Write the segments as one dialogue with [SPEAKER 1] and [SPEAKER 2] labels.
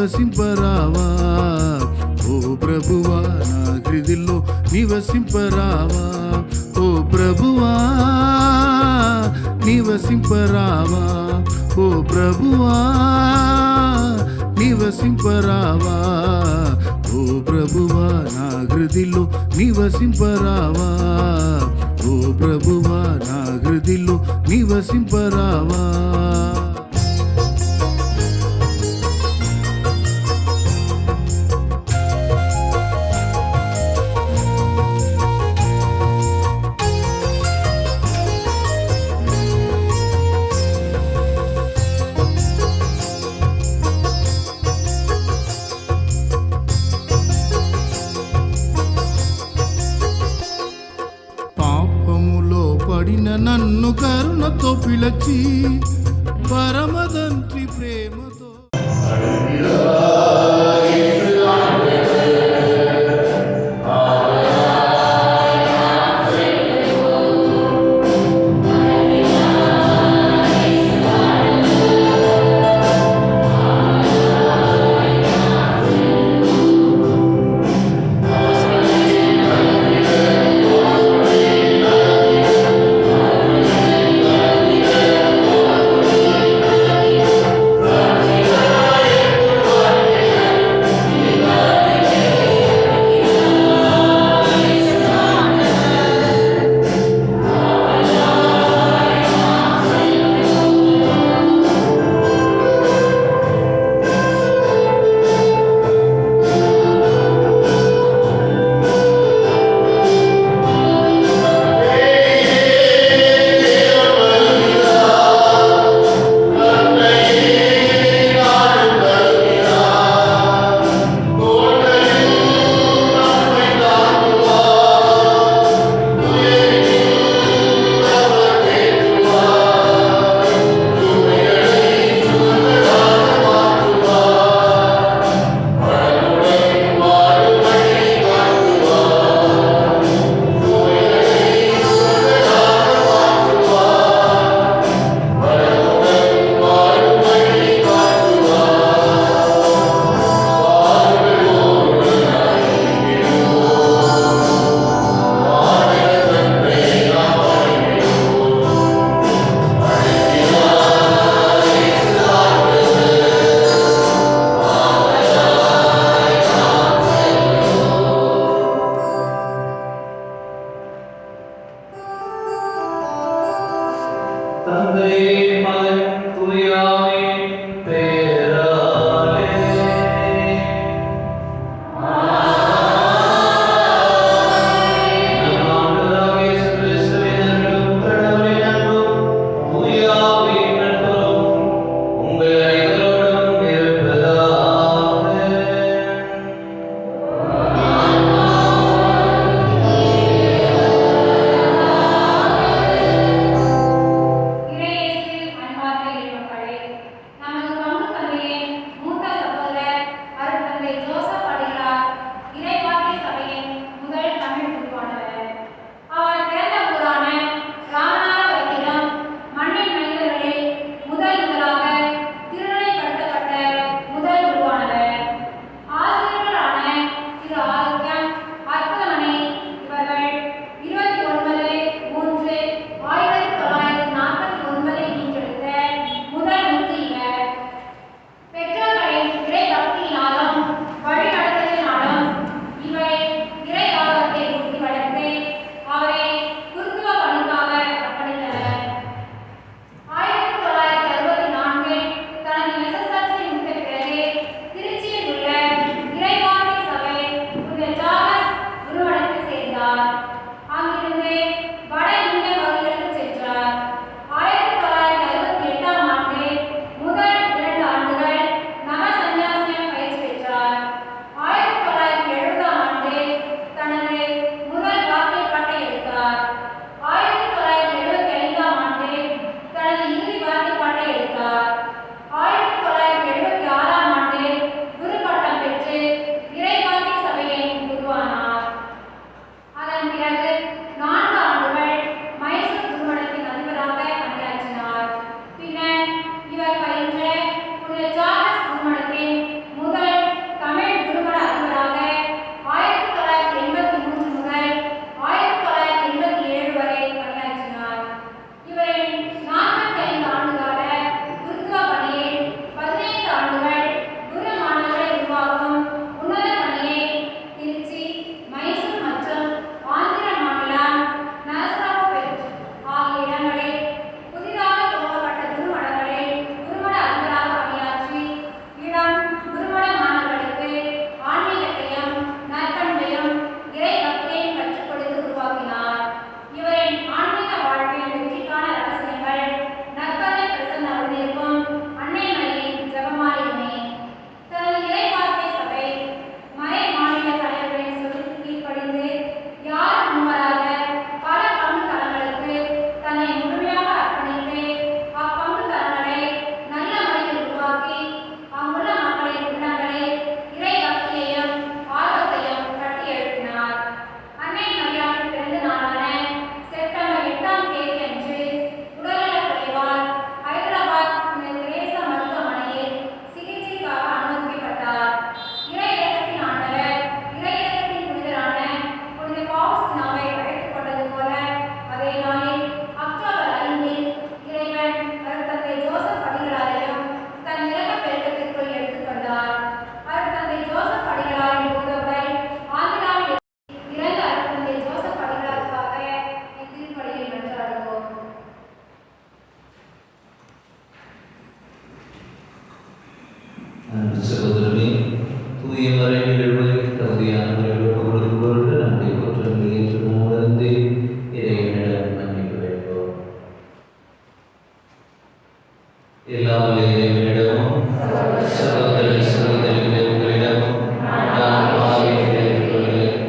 [SPEAKER 1] నివసింపరావా. ఓ ప్రభువా నా హృదిలో నివసింపరావా. ఓ ప్రభువా నివసింపరావా. ఓ ప్రభువా నివసింపరావా. ఓ ప్రభువా నా హృదిలో నివసింపరావా. ఓ ప్రభువా నా హృదిలో నివసింపరావా. పడిన నన్ను కరుణతో పిలచి పరమదంత్రి ప్రేమతో
[SPEAKER 2] தகுதியான முறையில் ஒப்புக் கொடுக்கும் பொருட்டு நம்முடைய குற்றங்களை ஏற்று உணர்ந்து இறைவனிடம் மன்னிப்பு வேண்டுவோம். எல்லாம் வல்ல இறைவனிடமும் சகோதர சகோதரிகளே உங்களிடமும் நான் பாவியை ஏற்றுக்கொள்கிறேன்.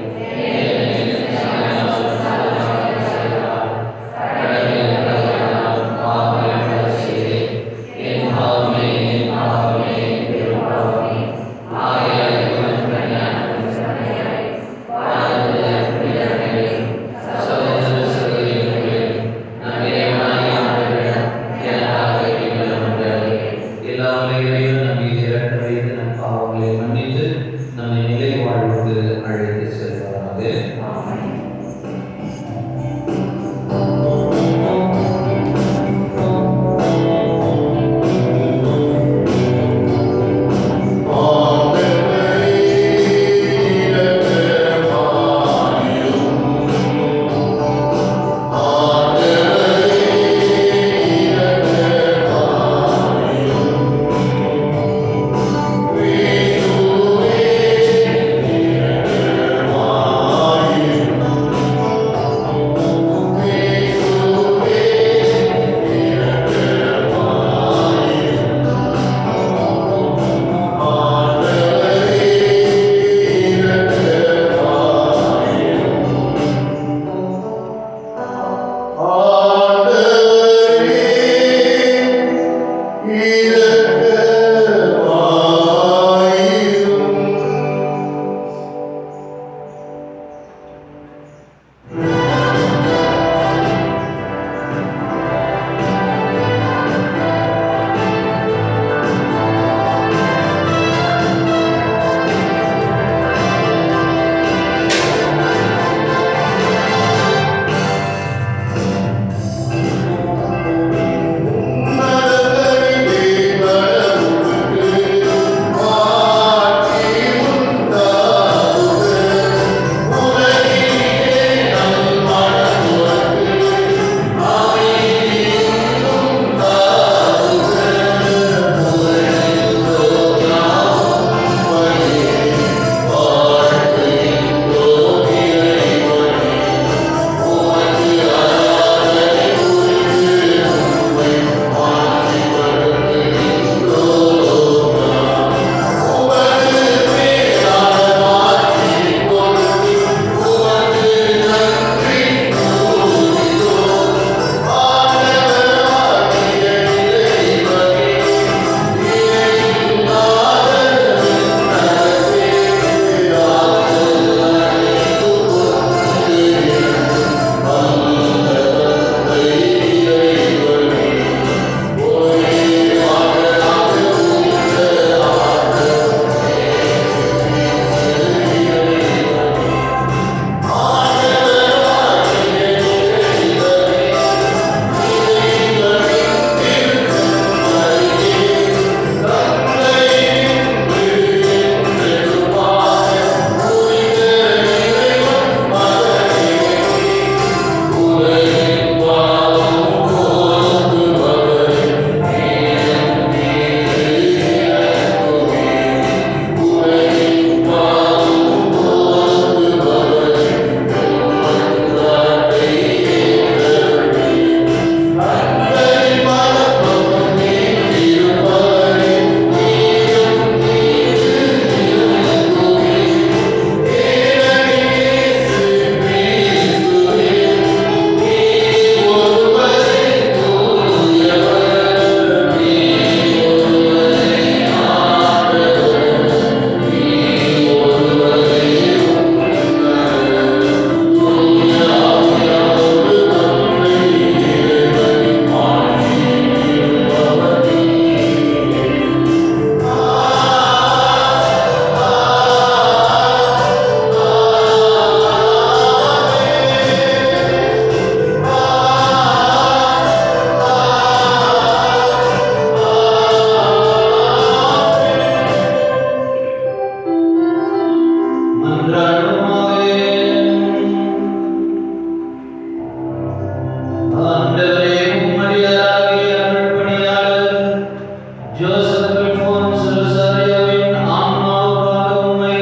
[SPEAKER 3] ஜோசப் அல்போன்ஸ் ரொசாரியோவின் ஆன்மாவுக்காக உம்மை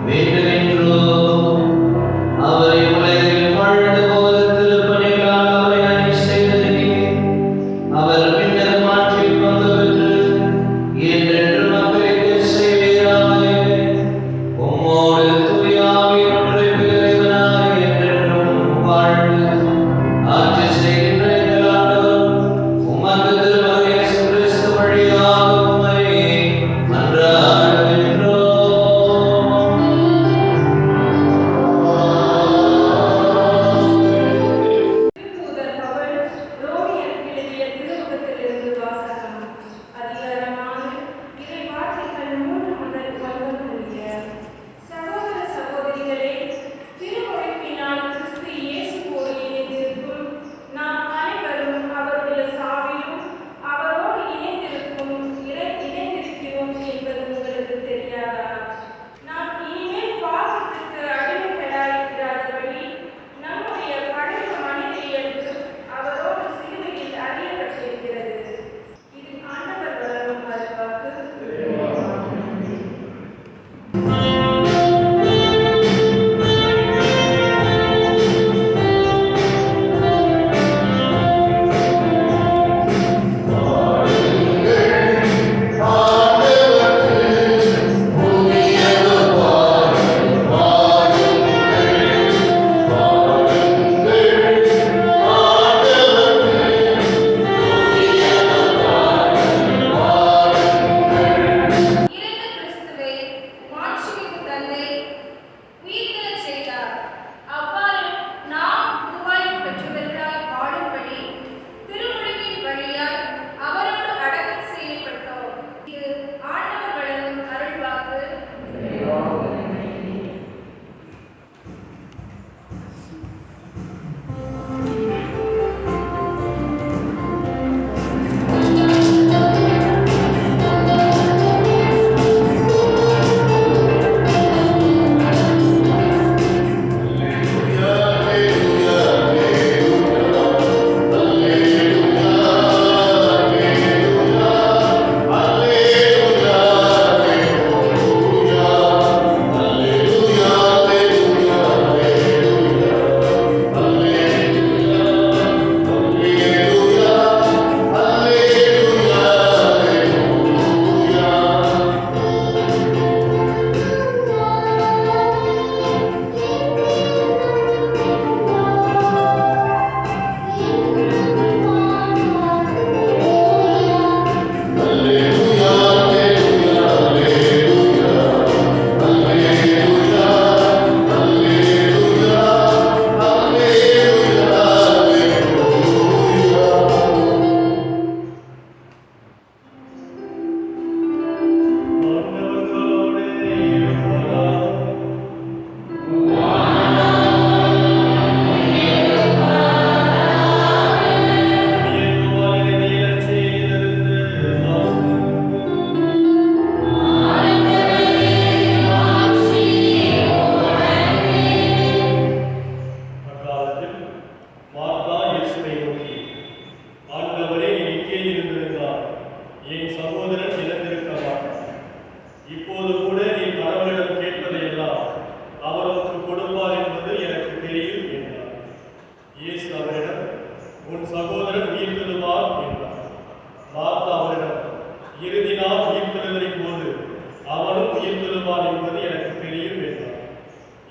[SPEAKER 3] வேண்டுகின்றோம்.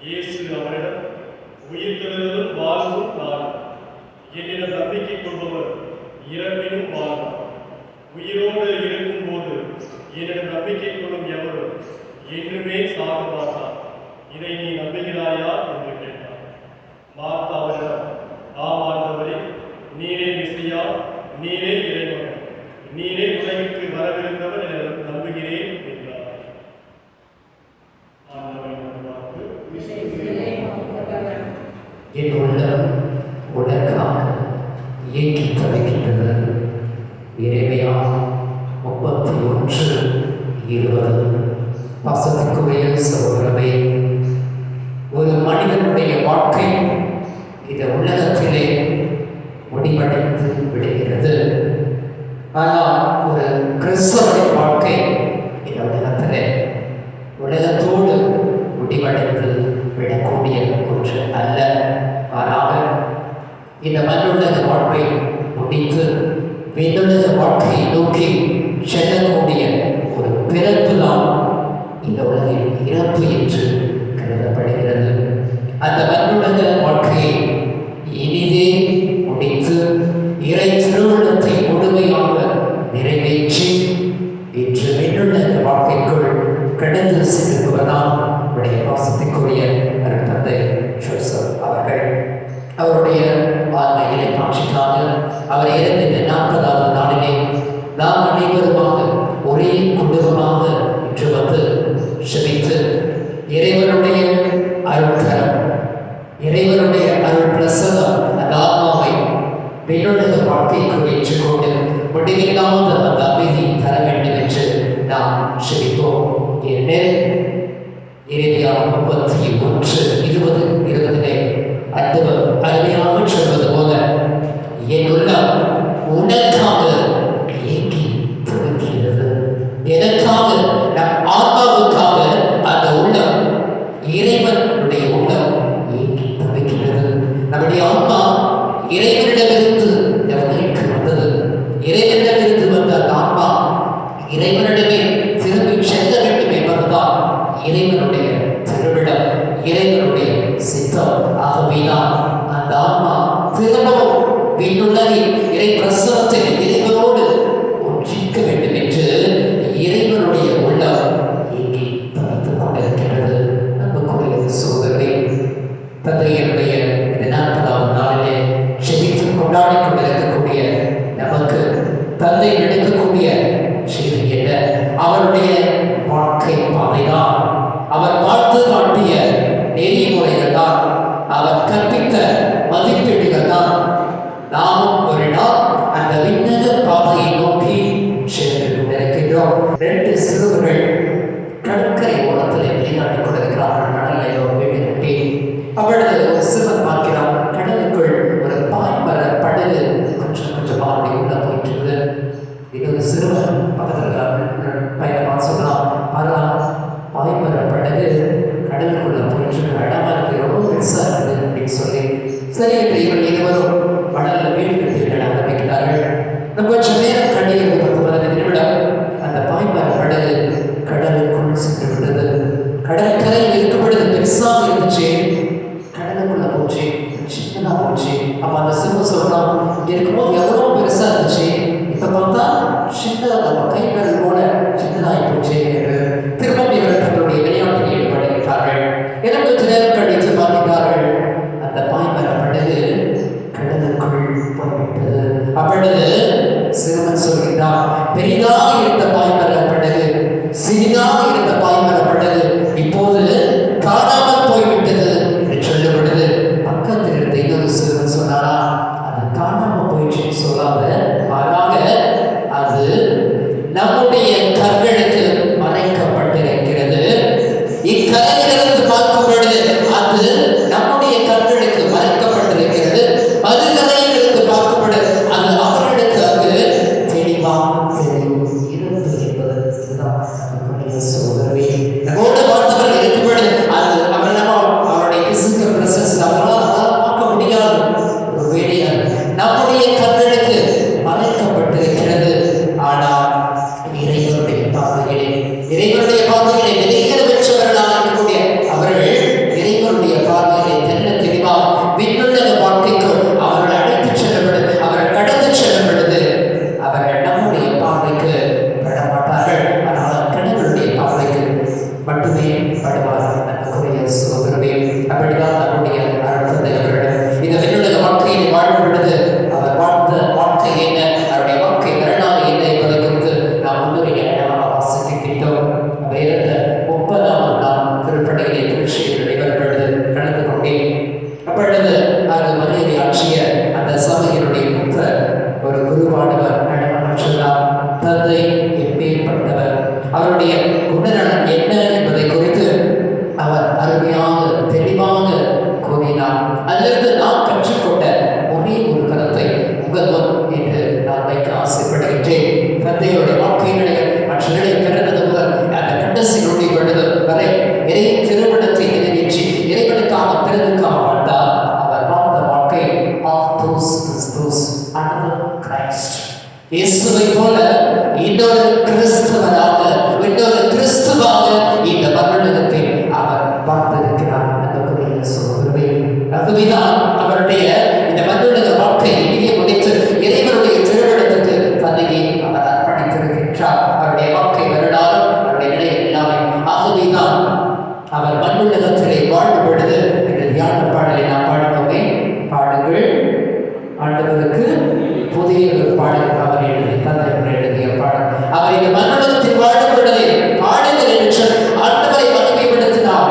[SPEAKER 3] இயேசு அவரிடம், உயிர்த்தெழுதலும் வாழ்வும் நான். என்னிடம் நம்பிக்கை கொள்பவர் இறப்பினும் வாழ்வார். உயிரோடு இருக்கும்போது என்னிடம் நம்பிக்கை கொள்ளும் எவரும் என்றுமே சாக மாட்டார். இதை நீ நம்புகிறாயா என்று கேட்டார். மார்த்தா அவரிடம், ஆம் ஆண்டவரே, நீரே மெசியா, நீரே இறைவன், நீரே உலகிற்கு வரவிருந்தவர் என நம்புகிறேன் என்றார். ஆண்டவரின் வாக்கு.
[SPEAKER 4] என் உள்ளம் உனக்காக இயக்கி தவிக்கின்றது. இறைமையா 31:20. பாசத்திற்குரிய சகோதரமே, ஒரு மனிதனுடைய வாழ்க்கை இந்த உலகத்திலே முடிவடைந்து விடுகிறது. ஆனால் ஒரு கிறிஸ்தவனுடைய வாழ்க்கை இந்த உலகத்திலே உலகத்தோடு முடிவடைந்து விடக்கூடிய ஒன்று அல்ல. மாறாக இந்த மண்ணுலக வாழ்வை முடித்து விண்ணுலக வாழ்க்கையை நோக்கி செல்லக்கூடிய ஒரு பிறப்பு தான் இந்த உலகில் இறப்பு என்று கருதப்படுகிறது. அந்த மண்ணுலக வாழ்க்கையை இனிதே முடித்து இறை திருவுள்ளத்தை முழுமையாக நிறைவேற்றி இன்று விண்ணுலக வாழ்க்கைக்குள் கடந்து செல்லுவதுதான் உடைய பாசத்திற்குரிய அருட்தந்தை ஜோசப் அவர்கள். அவருடைய ஆன்மீக காட்சிக்காக அவர் இறந்த 40வது நாளிலே நாம் அனைவருமாக ஒரே குடும்பமாக இன்று வந்து செபித்து இறைவனுடைய அருட்கரம், இறைவனுடைய அருள் பிரசவம் அந்த ஆத்மாவை விண்ணுலக வாழ்க்கைக்கு ஏற்றுக்கொண்டு முடிவில்லாத அந்த அமைதி தர வேண்டும் என்று நாம் செபிப்போம். இறைமையா 31:20 அந்தவர் அருமையாக சொல்வது போல, என் உள்ளம் உனக்காக ஏங்கி துடிக்கிறது. எனக்காக, நம் ஆத்மாவுக்காக அந்த உள்ளம், இறைவனுடைய உள்ளம் ஏங்கி துடிக்கிறது. நம்முடைய ஆத்மா இறைவனிடமிருந்து நமக்கு வந்தது. இறைவனிடமிருந்து வந்த அந்த ஆத்மா இறைவனிடமே திரும்பி செல்ல வேண்டும் என்பதுதான் இறைவனுடைய திருவிழம், இறைவனுடைய சித்தம். ஆகவேதான் அந்த ஆன்மா திரும்பவும் விண்ணுலகில் இறை பிரசவத்தில் இறைவனோடு ஒன்றிக்க வேண்டும் என்று இறைவனுடைய உள்ளம் இங்கே தவித்துக் கொண்டிருக்கிறது. அன்புக்குரிய சகோதரரே, தந்தையருடைய இந்த 40வது நாளிலே செபித்து கொண்டாடி கொண்டிருக்கக்கூடிய நமக்கு தந்தை எடுக்கக்கூடிய செய்தி என்ன? அவருடைய வாழ்க்கை பாதைதான், அவர் வாழ்த்து காட்டிய நெறிமுறைகள் தான், அவர் கற்பித்த மதிப்பீடுகள் தான். நாமும் ஒரு நாள் அந்த விண்ணக பாதையை நோக்கி சென்று கொண்டிருக்கின்றோம். 2 சிறுவர்கள் கடற்கரை ஓரத்தில் விளையாடிக் கொண்டிருக்கிறார்கள். கடலில் ஒரு வீடு கட்டி அப்பொழுது ஒரு சிறுவன் பார்க்கிறான், கடலுக்குள் ஒரு பாய்மர படகு கொஞ்சம் கொஞ்சமாக உள்ள போயிட்டு இருக்குது. இன்னொரு சிறுவன் பக்கத்தில் பையனை சொல்லலாம், அதெல்லாம் பாய்மர படகு கடலுக்குள்ள போயிட்டு இடமா இருக்கு, ரொம்ப பெருசா இருக்குது அப்படின்னு சொல்லி, சரி என்று இவர்கள் இருவரும் கடல்ல வீடு கட்டி விட ஆரம்பிக்கிறார்கள். நம்ம கொஞ்சம் நேரம் கண்டிப்பாக 10-15 நிமிடம் அந்த பாய்மர படகு கடலுக்குள் சென்று விடுது. கடற்கரையில் இருக்கும் பொழுது பெருசாக இருந்துச்சு, கடலுக்குள்ள போச்சு, சின்னதா போச்சு. அப்ப அந்த சிறுவன் சொல்றான், இருக்கும்போது எவ்வளவு பெருசா இருந்துச்சு, இப்ப பார்த்தா சின்னதா நம்ம கைகள் போல சின்னதாகி போச்சு என்று திரும்ப இவர்கள் தங்களுடைய விளையாட்டில் ஈடுபடுகிறார்கள். எனக்கு நேரம் கழித்து பார்க்கிறார்கள், அந்த பாய்மர படகு கடலுக்குள் போய்விட்டது. அப்பொழுது சிறுவன் சொல்கிறான், பெரிதாக இருந்த பாய்மர படகு, சிறிதாக இருந்த பாய்மர படகு இப்போது காணாமல் போய்விட்டது என்று சொல்லப்படுது. பக்கத்தில் இருந்த இன்னொரு சிறுவன் சொன்னாரா, அது காணாமல் போயிடுச்சுன்னு சொல்லாத, மாறாக அது நம்முடைய கண்களுக்கு மறைக்கப்பட்டிருக்கிறது. இக்கரையிலிருந்து பார்க்கும் பொழுது அது அப்படிதான் நம்முடைய அருட்தந்தை அவர்கள் இந்த விண்ணுலக வாழ்க்கையை வாழும் பொழுது அவர் வாழ்ந்த வாழ்க்கை என்ன, அவருடைய வாழ்க்கை வரலாறு என்ன என்பதை குறித்து நாம் முன்னுரையை வாசிக்கின்றோம். வேற 30ஆம் நாள் திருப்பணியிலே திருச்சியில் நடைபெறும் பொழுது கலந்து கொண்டேன். அப்பொழுது அது மலையை ஆட்சிய அந்த சபையினுடைய புத்த ஒரு குருவானவர் சொன்னார், தந்தை எப்பேற்பட்டவர், அவருடைய குணநலன் என்ன என்பதை குறித்து அவர் அருமையாக தெளிவாக கூறினார். அதிலிருந்து நாம் கற்றுக்கொண்ட ஒரே ஒரு கருத்தை உங்கள் முன் என்று நான் வைக்க ஆசைப்படுகின்றேன். தந்தையுடைய வாழ்க்கையினுடைய மற்றவர்களை பிறந்தது முதல் அந்த கடைசி நொடி பொழுது வரை இறை திருமணத்தை நிறைவேற்றி இறைவனுக்காக பிறனுக்காக வாழ்ந்தார். அவர் வாழ்ந்த வாழ்க்கை இயேசுவை போல இன்னொரு கிறிஸ்துவராக இந்த மண்ணுலகத்தை அவர் வாழ்ந்திருக்கிறார். அதுதான் அவருடைய இந்த மண்ணுலக வாழ்க்கையை இங்கே முடித்து இறைவனுடைய திருமணத்துக்கு தன்னையே அவர் அர்ப்பணித்திருக்கின்றார். அவருடைய வாழ்க்கை வரலாறு, அவருடைய நிலை எல்லாமே. ஆகவேதான் அவர் மண்ணுலகத்திலே வாழும் பொழுது இந்த தியான பாடலை நாம் பாடுவோமே. பாடுங்கள் ஆண்டவருக்கு புதிய ஒரு பாடல் அவர் எழுதி தந்தை எழுதிய பாடல். அவர் இந்த மண்ணுலகத்தில் வாழும் பொழுது பாடுங்கள் என்று ஆண்டவரை மகிமைப்படுத்தினார்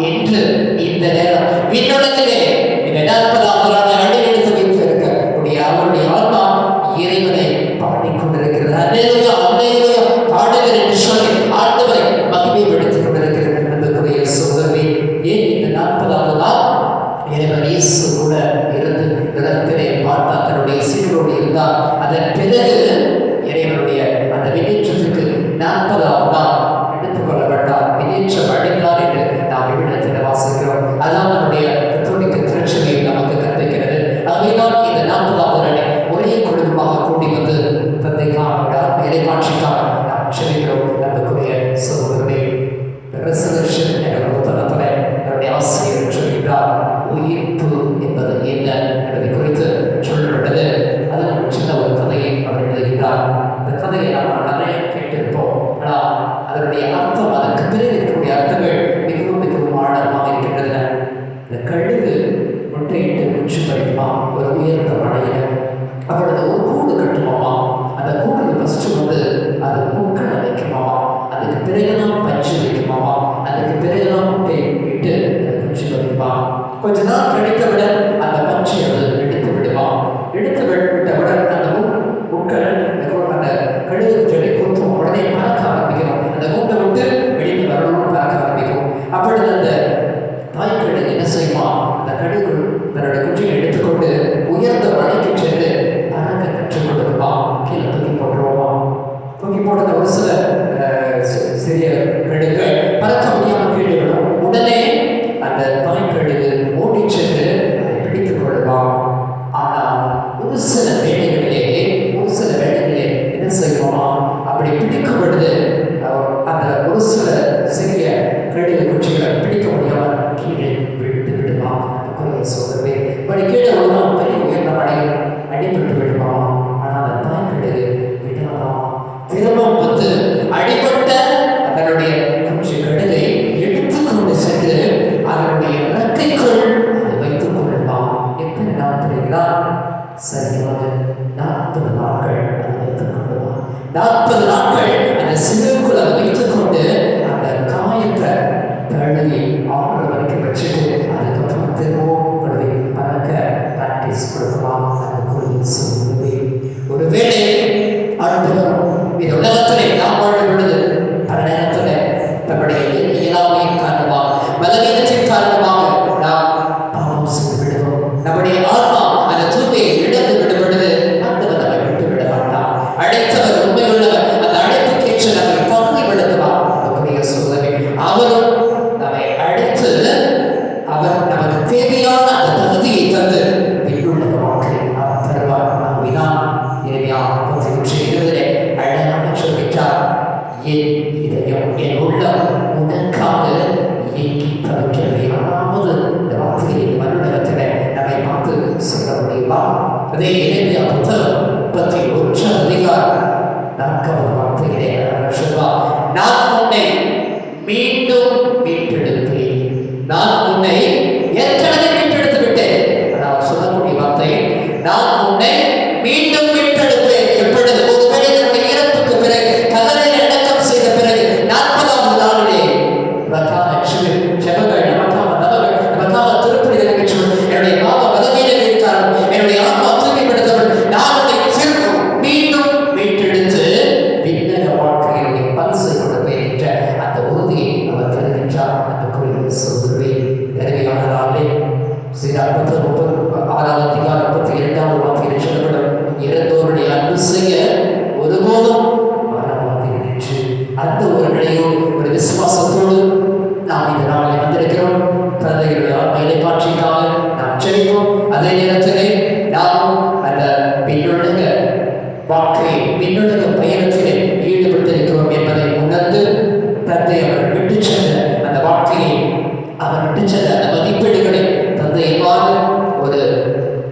[SPEAKER 4] என்று இந்த நேரம் விண்ணுலகிலே இந்த 40ஆம் நாள் அடியெடுத்து வைத்திருக்கக்கூடிய அவருடைய ஆன்மா இறைவனை பாடிக்கொண்டிருக்கிறது. அல்லேலூயா அல்லேலூயா பாடுங்கள் என்று சொல்லி ஆண்டவரை மகிமைப்படுத்திக் கொண்டிருக்கிறது. அன்புக்குரிய சகோதரரே, ஏன் இந்த 40ஆம் நாள் இறைவன் இயேசு கூட இருந்து உலகத்திலே பார்த்தா தன்னுடைய சீடரோடு இருந்தார். அதன் பிறகு இறைவனுடைய அந்த விண்ணேற்றத்துக்கு 40ஆம் நாள் எடுத்துக் கொள்ளப்பட்டார், விண்ணேற்றம் அடைந்தார் என்று நாம் இவ்விடத்தில் வாசிக்கிறோம். அதான் நம்முடைய கத்தோலிக்க திருச்சபை நமக்கு கற்பிக்கிறது. ஆகவேதான் இந்த 40ஆம் நாளை ஒரே குடும்பமாக கூடி வந்து தந்தைக்காக இறைமாட்சிக்காக நாம் செல்கிறோம். அன்புக்குரிய சகோதரரே, ரெசல்யூஷன் என்ற புத்தகத்தில் என்னுடைய ஆசிரியர் சொல்கிறார், உயிர்ப்பு என்பது என்ன என்பதை குறித்து சொல்லப்பட்டது. அதில் ஒரு சின்ன ஒரு கதையை அவர் எழுதுகிறார். அந்த கதையை நாம் நிறைய கேட்டிருப்போம். ஆனால் அதனுடைய அர்த்தம், அதற்கு பிறகு இருக்கக்கூடிய அர்த்தங்கள் மிகவும் மிகவும் ஆழமாக இருக்கின்றன. இந்த கழுகு முட்டையிட்டு குஞ்சு பறிக்குமா ஒரு உயர்ந்த மலையில. அப்பொழுது ஒரு கூடு கட்டுமாமா. அந்த கூடு ஃபர்ஸ்ட் வந்து அது முக்களை வைக்குமாமா. அதுக்கு பிறகுதான் பஞ்சு வைக்குமாமா. அதுக்கு பிறகுதான் முட்டை இட்டு குஞ்சு பறிக்குமா. கொஞ்ச நாள் கழித்தவுடன் அந்த பஞ்சை அது எடுத்து விடுவான். எடுத்து விட்டவுடன் அந்த முட்கள் அந்த கழுகு செடி கொத்தும். உடனே பறக்க ஆரம்பிக்கும். அந்த கூட்டை விட்டு வெளியில் வரணும்னு பறக்க ஆரம்பிக்கும். அப்பொழுது அந்த தாய்க்கழுகு என்ன செய்வான், அந்த கழுகு தன்னுடைய குஞ்சியை எடுத்துக்கொண்டு உயர்ந்த மலைக்கு சென்று பறக்க கற்றுக் கொடுப்பான். கீழே தூக்கி போட்டுருவான். தூக்கி போடுற ஒரு சில சிறிய கழுகுகள் பறக்க முடியாமல் கீழே விடும். உடனே அந்த தாய்க்கழுகு ஓடி சென்று அதை பிடித்துக் கொள்வான். ஆனால் ஒரு சில வேளைகளிலே என்ன செய்வோமா, அப்படி பிடிக்கும் பொழுது அந்த ஒரு சில சிறிய கழுகு குச்சிகளை பிடிக்க முடியாமல் கீழே விழுந்து விடுவான். சோதரவே இப்படி கீழே விடுவான். பெரிய உயர்ந்த மலையில் அடிபட்டு விடுவான். ஆனால் அந்த தாய்க்கழுகு விடலாம். திரும்பவும் வந்து அடிபட்ட அதனுடைய குச்சி கழுகை எடுத்துக்கொண்டு சென்று அதனுடைய இறக்கைக்குள் அதை வைத்துக் கொள்ளலாம். எத்தனை நாள் தெரியுங்களா? சரியாக 40 நாட்கள் அதை வைத்துக் கொள்ளலாம். 40 நாட்கள் அந்த சிறுக்குள் அதை வைத்துக் கொண்டு அந்த காயத்தை தழுவி 6 வரைக்கும் வச்சுட்டு அதுக்கப்புறம் திரும்பவும் பறக்க பிராக்டிஸ் கொடுக்கலாம். ஒருவேளை இந்த உலகத்திலே நாம் வாழும் பொழுது பல நேரத்தில் நம்முடைய இயலாமையின் காரணமாக, பலவீனத்தின் காரணமாக நாம் பாவம் செய்து விடுவோம். நம்முடைய ஆன்மா அந்த தூய்மையை இழந்து விடும் பொழுது ஆண்டவர் நம்மை விட்டு விட மாட்டார். அழைத்தவர் உண்மையுள்ளவர். அந்த அழைப்புக்கேற்ற நம்மை தகுதிப்படுத்துவார். நம்முடைய சோதனை அவரும் நம்மை அழைத்து அவர் நமக்கு தேவையான அந்த தகுதியை தந்து விண்ணுள்ள வாழ்க்கை அவர் தருவார். நம்பினான். இறைவா 20 அழகாக சொல்லிட்டார், என் இதயம் என் உள்ளம் உனக்காக ஏங்கி தவிக்கிறது. யாராவது இந்த வார்த்தையை மறுநகத்தில் நம்மை பார்த்து சொல்ல முடியுமா? அதே இறைமையா புத்தகம் 31 அதிகாரம் 4வது வார்த்தையிலே சொல்வார், நான் உன்னை மீண்டும் மீட்டெடுப்பேன். நான் உன்னை இலைப்பாற்றிக்காக நாம் ஜெபிப்போம். அதே நேரத்திலே நாம் அந்த பின்னுலக வாழ்க்கை பின்னுலக பயணத்திலே ஈடுபட்டிருக்கிறோம் என்பதை உணர்ந்து தந்தை அவர் விட்டு சென்ற அந்த வாழ்க்கையை அவர் விட்டு சென்ற அந்த மதிப்பீடுகளை தந்தை எவ்வாறு ஒரு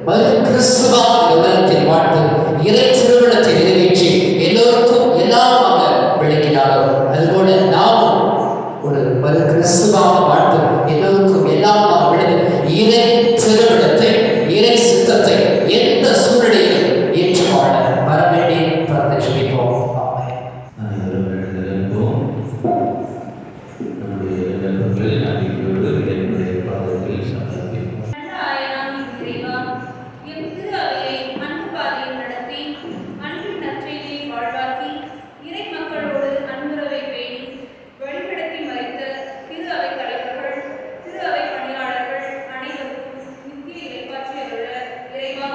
[SPEAKER 4] மறு கிறிஸ்துவா உலகத்தில் வாழ்ந்து இறை திருமணத்தை நிறைவேற்றி எல்லோருக்கும் எல்லாமாக விளக்கினாரோ அதுபோல நாமும் ஒரு மறு கிறிஸ்துவாக வாழ்ந்து எல்லோருக்கும் எல்லாமாக விளக்கு இறை திருமணத்தை இறை சித்தத்தை எந்த சூழ்நிலையிலும் ஏற்றுவாழ வர வேண்டிய பிரார்த்தனை செய்வோம்.
[SPEAKER 2] அனைவரும் எழுந்திருப்போம். நம்முடைய இழப்புகளை நம்பிக்கையோடு என்னுடைய பாதத்தில் சமர்ப்பிப்போம்.
[SPEAKER 5] இறைவா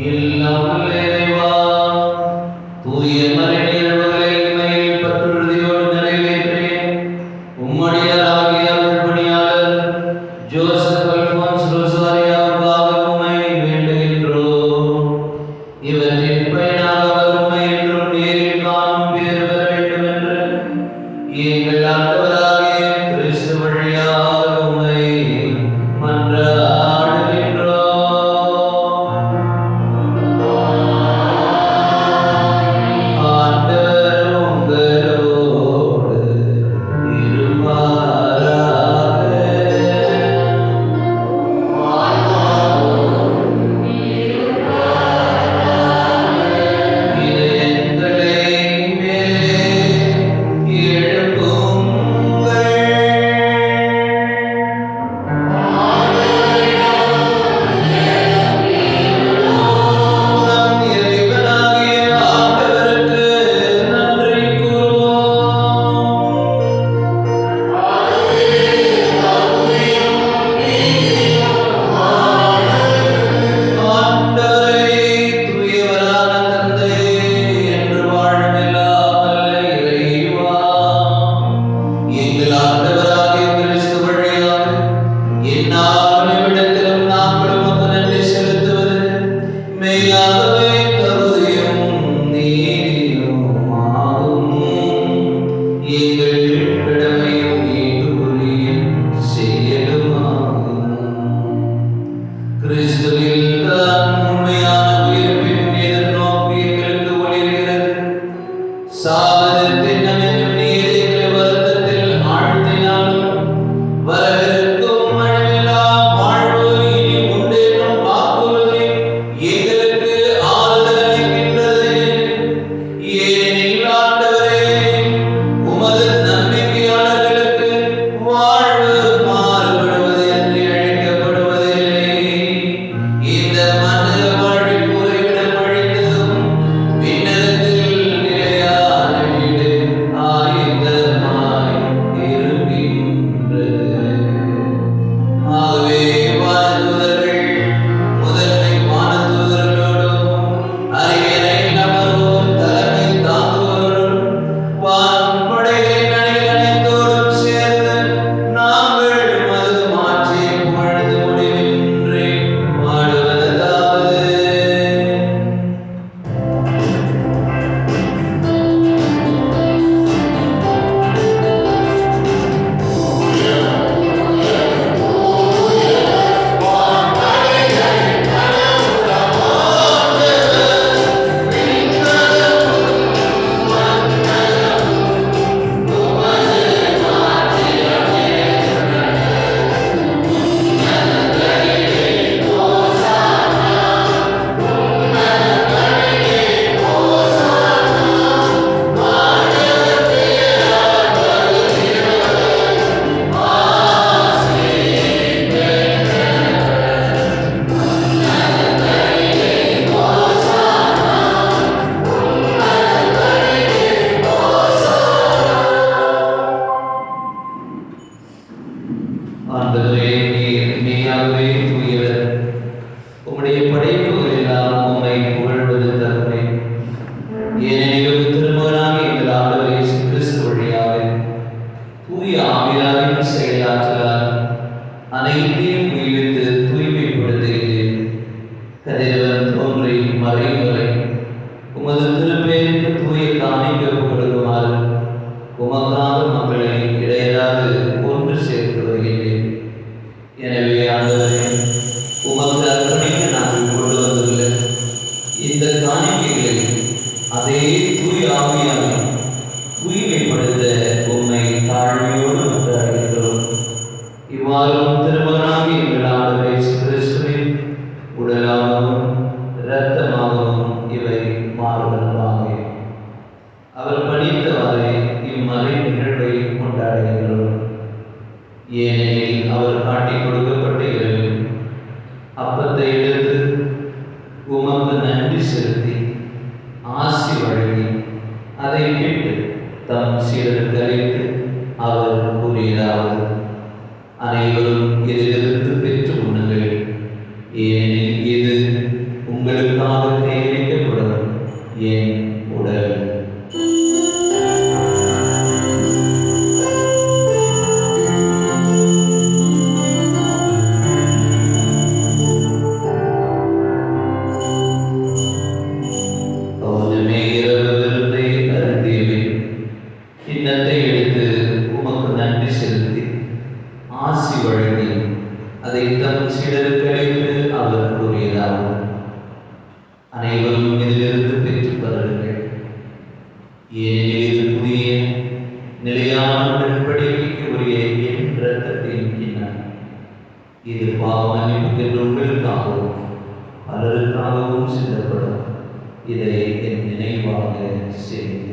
[SPEAKER 2] எல்லாம் வல்ல இறைவா, தூய மறைநிகழ்வுகளை இமையில் பற்றுறுதியோடு நிறைவேற்றி உம்முடையராகிய அருள்பணியாளர் ஜோசப் அல்போன்ஸ் ரோசாரியாவுக்காக உம்மை வேண்டுகின்றோம். இவற்றின் பயனாக அவர் உம்மை என்றும் நேரில் காணும் பேறு பெற வேண்டும் என்று எங்கள் ஆண்டவராகிய கிறிஸ்து வழியாக உம்மை மன்றாடுகின்றோம். ஆண்டவர் உங்களோடு இருப்பாராக. இதயங்களை மேலே எழுப்புங்கள். நம் இறைவனாகிய ஆண்டவருக்கு நன்றி கூறுவோம். ஆண்டவரே, தூயவரான தந்தையே, என்று வாழும் எல்லாம் வல்ல இறைவா, எங்கள் ஆண்டவராகிய கிறிஸ்து வழியாக எந்நாளும் எவ்விடத்திலும் நாங்கள் உமக்கு நன்றி செலுத்துவது மெய்யாகவே தகுதியும் நீதியுமாகும். எங்கள் கடமையும் ஈடுபொலியும் செயலுமாகும். கிறிஸ்துவில் தான் உண்மையான உயிர்ப்பின் எதிர்நோக்கி எங்களுக்கு ஒளிர்கிறது. சாவது திண்ணமென்றும் நீர் எங்களை வருத்தத்தில் ஆழ்த்தினாலும் வரவிருக்கும் அழிவில்லா வாழ்வு இனி உண்டென்றும் வாக்குறுதி எங்களுக்கு ஆறுதல் அளிக்கின்றது. ஏனெனில் ஆண்டவரே, உமது நம்பிக்கையாளர்களுக்கு வாழ்வு மாறுபடுவது என்று அழைக்கப்படுவதில்லை. இந்த மனித வாழ்வில் உறைவிடம் அழிந்ததும் விண்ணகத்தில் நிலையான வீடு ஆயத்தமாய் இருக்கின்றது. ஆகவே வானதூதர்கள் முதன்மை வானதூதர்களோடும் அரியணை நபரோடும் தலைமை தாங்குவோரும் வான்படைகளின் அணிகள் அனைத்தோடும் சேர்ந்து நாங்கள் உமது மாட்சியை புகழ்ந்து முடிவின்றி பாடுவதாவது. ஆண்டவரே, நீர் மெய்யாகவே தூயவர். உம்முடைய படைப்புகள் எல்லாம் உம்மை புகழ்வது தருமை. ஏனெனில் திருமகனாகிய எங்கள் ஆண்டவர் இயேசு கிறிஸ்து வழியாக தூய ஆவியாரின் செயலாற்றலால் அனைத்தையும் உயிர்த்து தூய்மைப்படுத்துகிறேன். கதிரவன் தோன்றி மறையும் வரை உமது திருப்பெயருக்கு தூய காணிக்கை கொடுக்குமாறு உமக்காக மக்களை இடையராது ஒன்று சேர்த்து வருகிறேன். எனவே ஆண்டவரே, உமக்கு அர்ப்பணிக்க நாங்கள் கொண்டு வந்துள்ள இந்த காணிக்கைகளை அதே தூய ஆவியால் தூய்மைப்படுத்த உம்மை தாழ்மையோடு மன்றாடுகின்றோம். இவ்வாறும் திருமகனாகிய எங்கள் ஆண்டவர் இயேசு கிறிஸ்துவின் உடலாகவும் இரத்தமாகவும் இவை மாறுவனவாக. என் உடல். பௌர்ணமி இரவு விருந்தை அருந்தியபின் கிண்ணத்தை எடுத்து உமக்கு நன்றி செலுத்தி ஆசி வழங்கி அதை தம் சீடருக்கு அளித்து அவர் கூறியதாகும், அனைவரும் இதிலிருந்து பெற்றுப் பருங்கள். ஏனெனில் இது புதிய நிலையான உடன்படிக்கைக்கு உரிய என் இரத்தத்தின் கிண்ணம். இது பாவ மன்னிப்புக்கென்று உங்களுக்காகவும் பலருக்காகவும் சிந்தப்படும். இதை என் நினைவாக செய்யுங்கள்.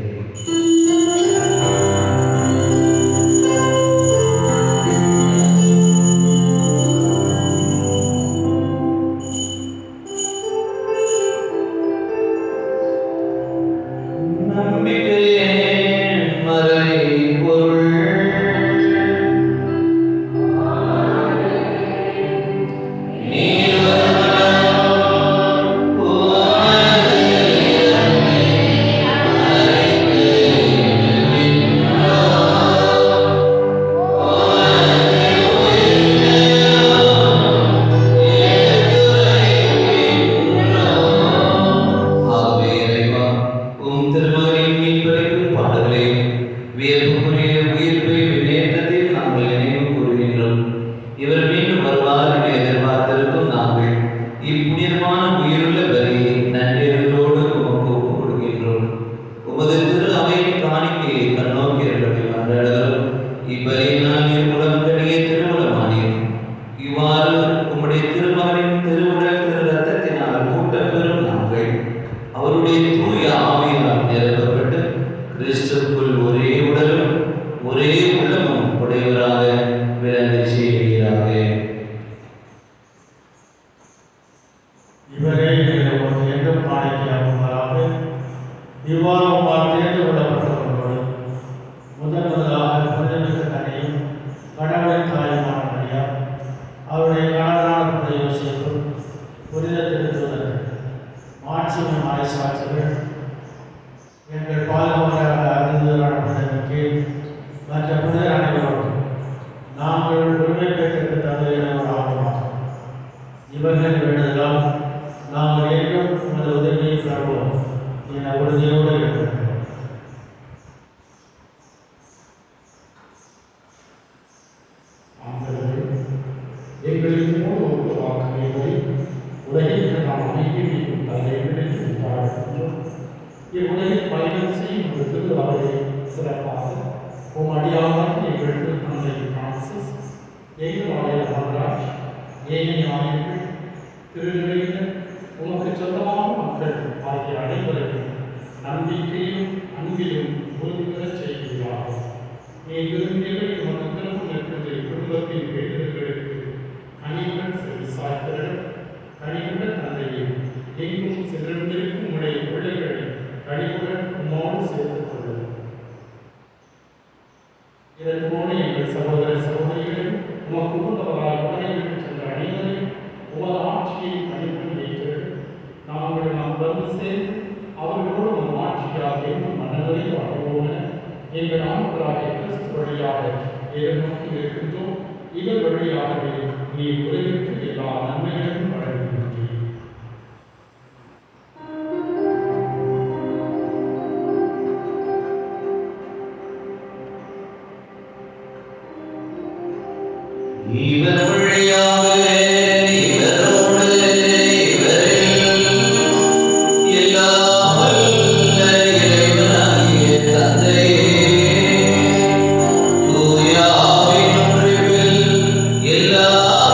[SPEAKER 2] எல்லா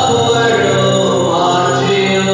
[SPEAKER 2] புகழும் ஆட்சியும்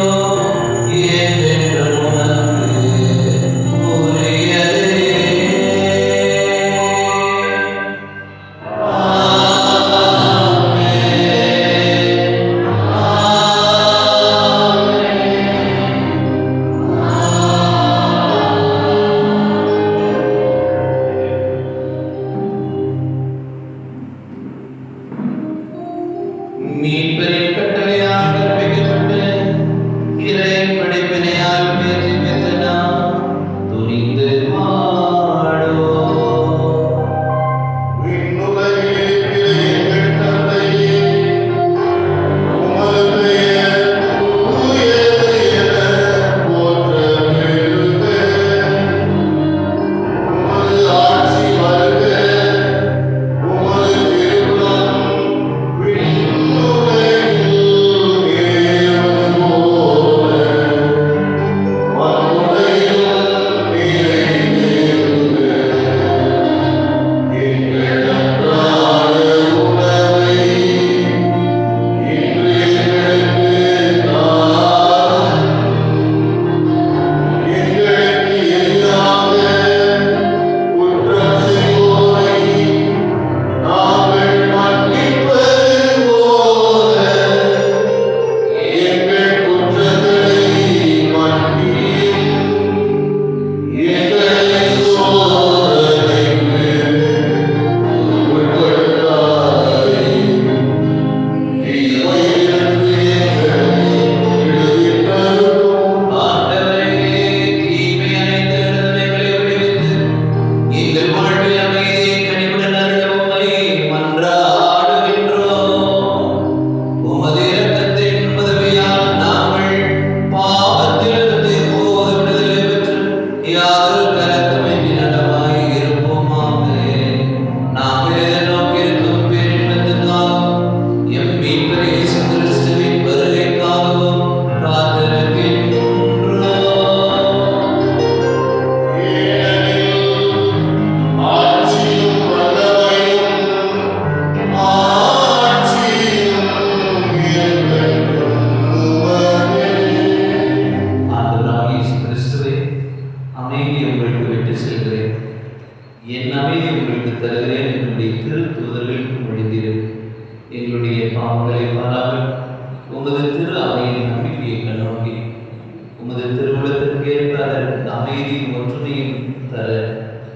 [SPEAKER 2] திருவுளத்திற்கேற்ப அதற்கு அமைதியும் ஒற்றுமையும் தர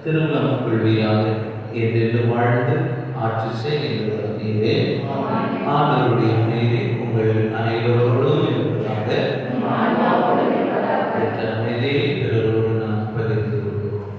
[SPEAKER 2] திருவுளம் கொள்வீராக. என்றென்று வாழ்ந்து ஆட்சி செய்கின்றவர் நீரே. ஆண்டவருடைய அமைதி உங்கள் அனைவரோடும் இருப்பதாக. பெற்ற அமைதியை பிறரோடு நாம் பகிர்ந்து கொள்வோம்.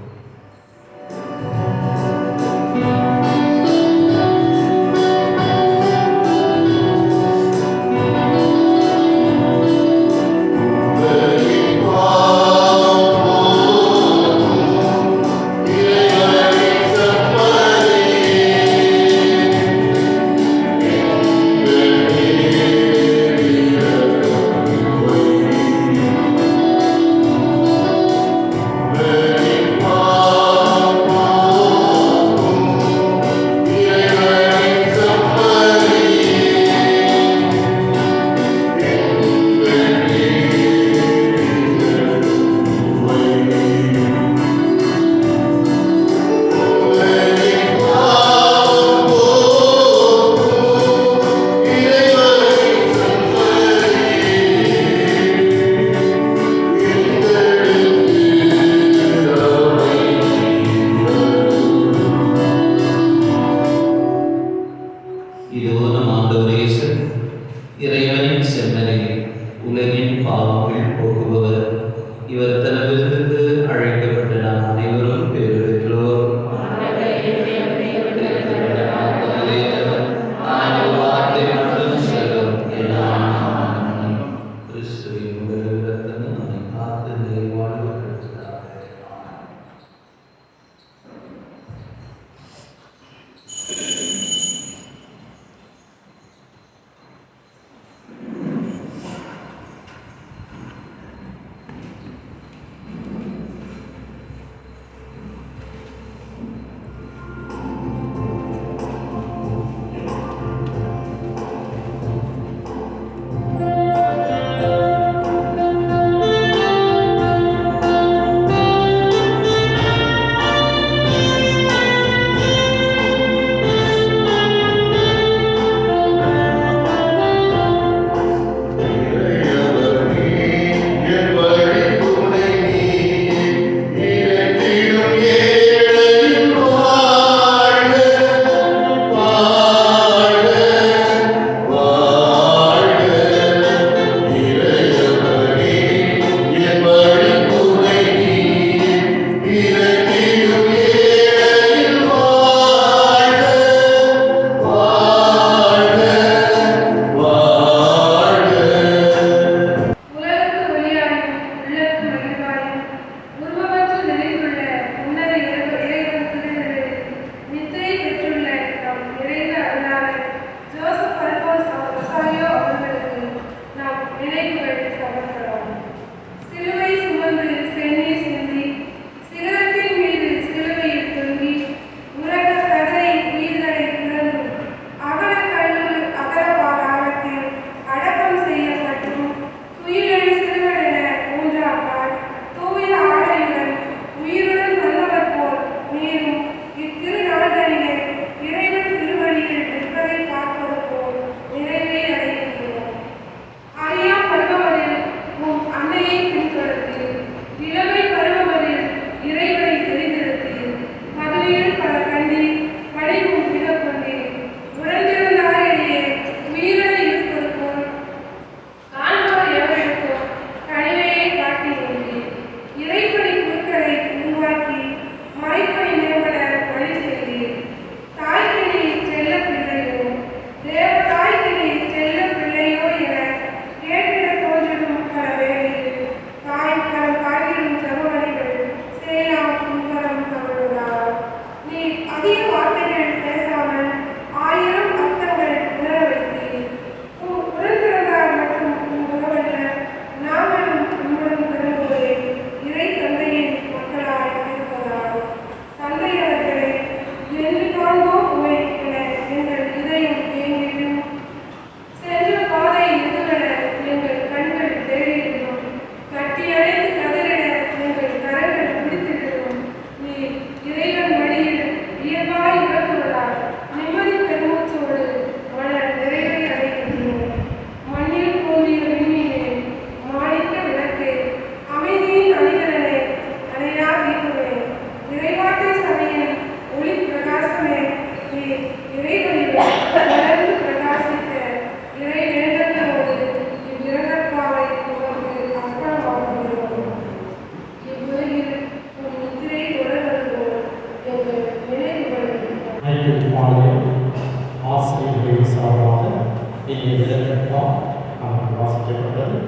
[SPEAKER 5] இலக்கணம் நமக்கு வாசிக்கப்பட்டது.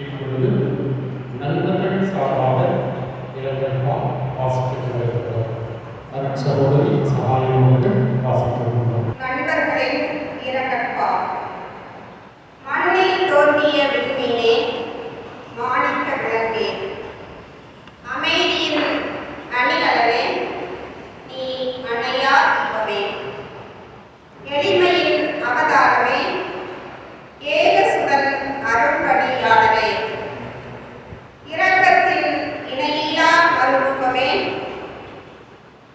[SPEAKER 5] இப்பொழுது நண்பர்கள் சார்பாக இலக்கணம் வாசிக்கப்பட்டிருக்கிறது. அதன் சகோதரி சகாயம் அவர்கள் வாசிக்கப்பட்டுள்ளது.
[SPEAKER 6] நண்பர்களின் இறக்கற்பா மண்ணில் தோன்றிய விண்மீனே, மாணிக்க விளக்கே, அமைதியின் அணிகலனே, நீ அணையா தீபமே, எளிமையின் அவதாரமே, ஏகசுதன் அருள்பணியாளரே, இரக்கத்தின் இணையில்லா மறுரூபமே,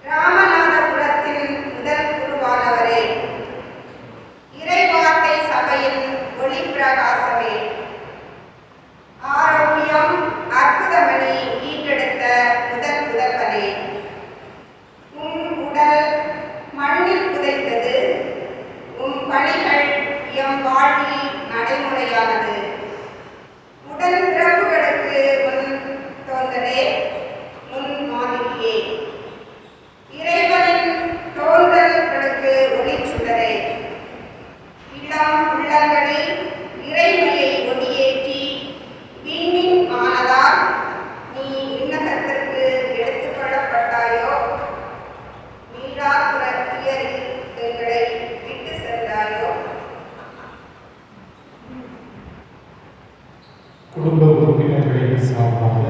[SPEAKER 6] ராமநாதபுரத்தின் முதல் குருவானவரே, இறைவார்த்தை சபையின் ஒளி பிரகாசமே, ஆரோக்கியம் அற்புதமணி ஈன்றெடுத்த முதல்வனே, உன் உடல் மண்ணில் புதைத்தது, உன் பணிகள் எம் வாழ்வில் நடைமுறையானது, உடல் பிறப்புகளுக்கு முன் தோன்றலே, முன் மாதிரியே, இறைவனின் தோன்றல்களுக்கு ஒளிச்சுடரே, இளம் உள்ளங்களில் இறைமையை ஒளியேற்றி விண்மின் ஆனதால் நீ விண்ணகத்திற்கு எடுத்துக் கொள்ளப்பட்டாயோ, மீளாப்புற துயரில் எங்களை விட்டு சென்றாயோ.
[SPEAKER 5] குடும்ப உறுப்பினர்களின் சார்பாக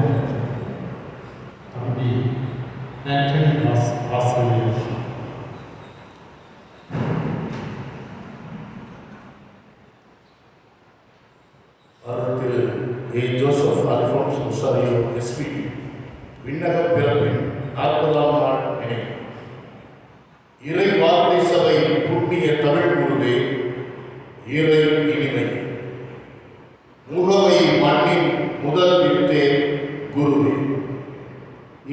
[SPEAKER 5] தம்பி ஆண்டனி ஆசிரியர்
[SPEAKER 7] திரு ஏ. ஜோசப் அல்ஃபோன்ஸ் முசாரியோ எஸ்பி விண்ணக பிறப்பின் 40ஆம் நாள் நினைவு. இறை வார்த்தை சபை புண்ணிய தமிழ் குருவே, இறை இனிமை முகவை மண்ணின் முதல் வித்தே குருவே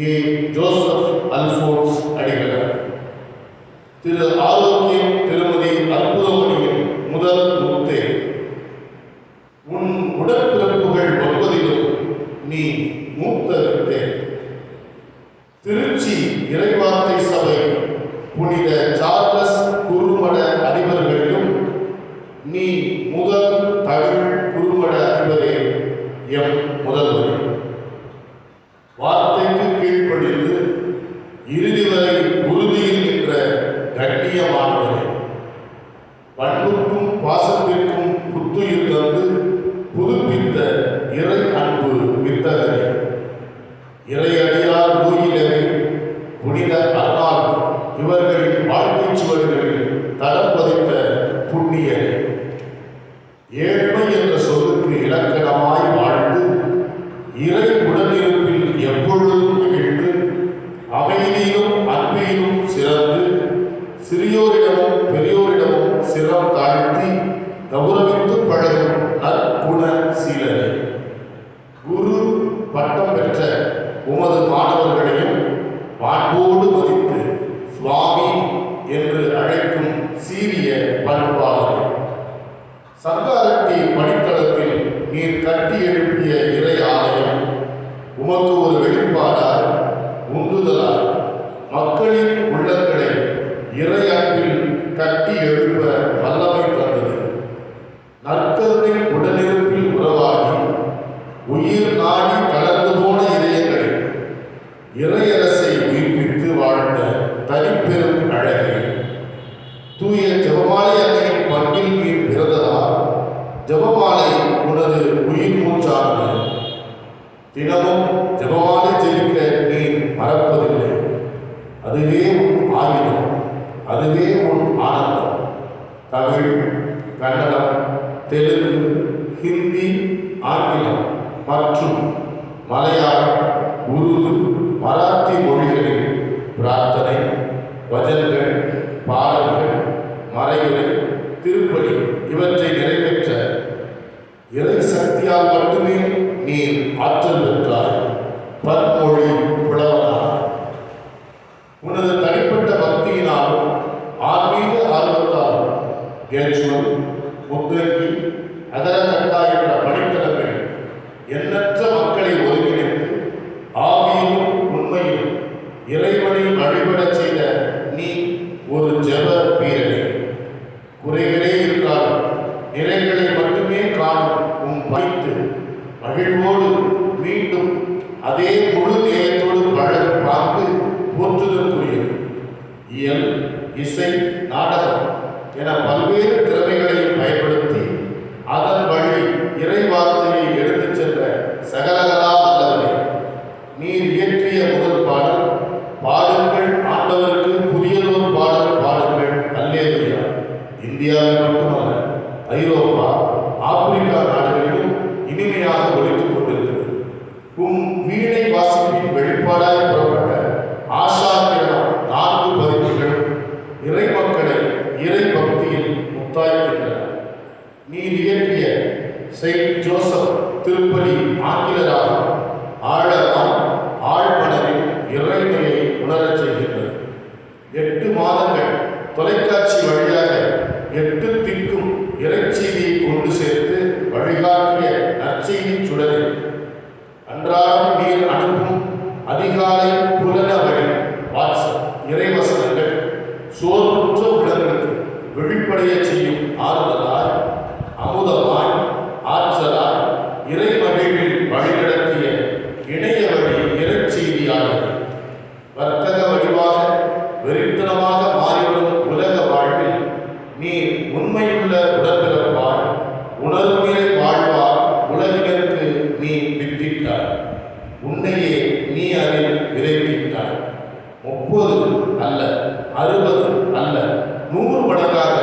[SPEAKER 7] ஏ. ஜோசப் அல்ஃபோன்ஸ் அடிகளார். திரு ஆரோக்கியம் திருமதி அற்புதமணியின் முதல் முத்தே, உன் உடற்பிறப்புகள் 9லும் நீ மூத்த வித்தே. திருச்சி இறைவார்த்தை சபை புனித சார்லஸ் குருமட அதிபர்களிலும் நீ முதல் தமிழ் குருமட அதிபரே, எம் முதல்வரே. வார்த்தைக்கு கீழ்ப்படிந்து இறுதி வரை உறுதியில் நின்ற கண்ணியமானவரே, பண்புக்கும் பாசத்திற்கும் புத்துயிர் தந்து புதுப்பித்த இறை அன்பு வித்தகரே, இறையடியார் நூயிலவே, புனித அருணாள் இவர்களின் வாழ்க்கை சுவடுகளில் தடம் பதித்த புண்ணியரே, ஏழ்மை என்ற சொல்லுக்கு இலக்கணமாய் வாழ்ந்து இறை உடனிருப்பில் எப்பொழுதும் மகிழ்ந்து அமைதியிலும் அன்பிலும் சிறந்து சிறியோரிடமும் பெரியோரிடமும் சிரம் தாழ்த்தி கௌரவித்து பழகும் நற்குண சீலரே, குரு பட்டம் பெற்ற உமது மாணவர்களையும் மாண்போடு மதித்து சுவாமி என்று அழைக்கும் சீரிய பண்பாளரே, சங்காரட்டி பணித்தளத்தில் நீர் கட்டி எழுப்பிய இறை ஆலயம் உமக்கு ஒரு வெளிப்பாடால் உந்துதலால் மக்களின் உள்ளங்களை இறை அன்பில் கட்டி எழுப்ப வல்லமை தந்தது. நற்கருணை உடனிருப்பில் உறவாகி உயிர் நாடி கலந்து போன இதயங்களில் இறையரசை உயிர்ப்பித்து வாழ்ந்த தனிப்பெரும் அழகே, தூய ஜெபமாலை அன்னையின் பங்கில் நீர் பிறந்ததால் ஜெபமாலை உனது உயிர் மூச்சானது. தினமும் ஜெபமாலை ஜெபிக்க நீர் மறப்பதில்லை. அதுவே உன் ஆயுதம், அதுவே உன் ஆனந்தம். தமிழ், கன்னடம், தெலுங்கு, ஹிந்தி, ஆங்கிலம் மற்றும் மலையாளம், உருது, மராத்தி மொழிகளில் பிரார்த்தனை, வஜன்கள், பாடல்கள், மறைவுரை, திருப்பலி இவற்றை நிறைவேற்ற இறை சக்தியால் மட்டுமே நீர் ஆற்றல் பெற்றாய். பன்மொழி புலவனார். உனது தனிப்பட்ட பக்தியினாலும் ஆன்மீக ஆர்வத்தாலும் கேச்சுவல், முத்தங்கி, அகரகட்டா என்ற பணித்தளங்களில் எண்ணற்ற மக்களை ஒருங்கிணைத்து ஆவியிலும் உண்மையிலும் இறைவனை வழிபடச் செய்த நீ ஒரு ஜெப வீரனே. குறைகளே இருந்தாலும் பல்வேறு திறமைகளையும் பயன்படுத்தி அதன் வழி இறை வார்த்தையை எடுத்துச் சென்ற சகலகலா வல்லவரே, நீர் இயற்றிய முதல் பாடல் பாடுங்கள் ஆண்டவருக்கு புதியதோர் பாடல் பாடுங்கள் அல்லேலூயா இந்தியாவில் மட்டுமல்ல, ஐரோப்பா, ஆப்பிரிக்கா நாடுகளிலும் இனிமையாக ஒலித்துக் கொண்டிருக்கிறது. வீணை வாசிப்பின் வெளிப்பாடாய் புறப்பட்ட ஆசாக்கிரம் 4 பதிப்புகள் இறை மக்களை இறை பக்தியில் முத்தாய்க்கின்றன. நீர் இயற்றிய செயின்ட் ஜோசப் திருப்பலி ஆங்கிலராக ஆழமாய் ஆழ்மனதில் இறைமையை உணரச் செய்கின்றது. 8 மாதங்கள் தொலைக்காட்சி வழியாக 8 திக்கும் இறைச்செய்தியை கொண்டு சேர்த்து வழிகாட்டிய நற்செய்தி சுடரில் அன்றாடம் நீர் அனுப்பும் அதிகாலை புலன வழி வாட்ஸ்அப் இறைவசனங்கள் சோர்வுற்ற உள்ளங்களுக்கு வெளிப்படைய செய்யும் ஆறுதலாய், அமுதமாய், ஆற்றலாய் இறை மகிழ்வில் வழிநடத்திய இணைய வழி இறைச்செய்தியாளர் வர்த்தக வடிவாக வெறித்தனமாக மாறிவரும் உலக வாழ்வில் நீர் உண்மையுள்ள உடன்பிறப்பாய், உணர்வுநிலை வாழ்வார் உலகினருக்கு நீ வித்திட்டாய். உன்னையே நீ அதில் விரைவிட்டாய். 30 அல்ல, 60 அல்ல, 100 மடங்காக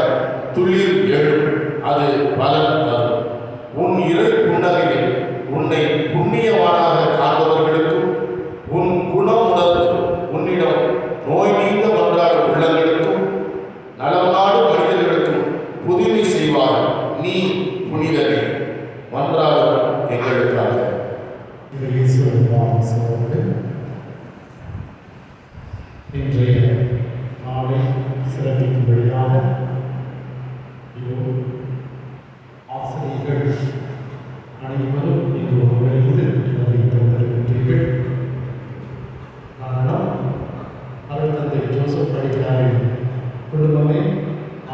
[SPEAKER 7] துளிர் எழும், அது பலன் தரும். உன் இறை புன்னகையில் உன்னை புண்ணியவானாக காண்பவர்களுக்கும் உன் குணம் உணர்ந்து உன்னிடம் நோய் நீங்க மன்றாடும் உள்ளங்களுக்கும் நலம் நாடும் மனிதர்களுக்கும் புதுமை செய்வார். நீ புனிதனே, மன்றாடும் எங்களுக்காக.
[SPEAKER 5] இன்றைய நாளை சிறப்பிக்கும்படியாக ஆசிரியர்கள் அனைவரும் இங்கு ஒருங்கிணைந்து அதை தந்திருக்கின்றீர்கள். காரணம், அருள்தந்தை ஜோசப் அடிகளாரின் குடும்பமே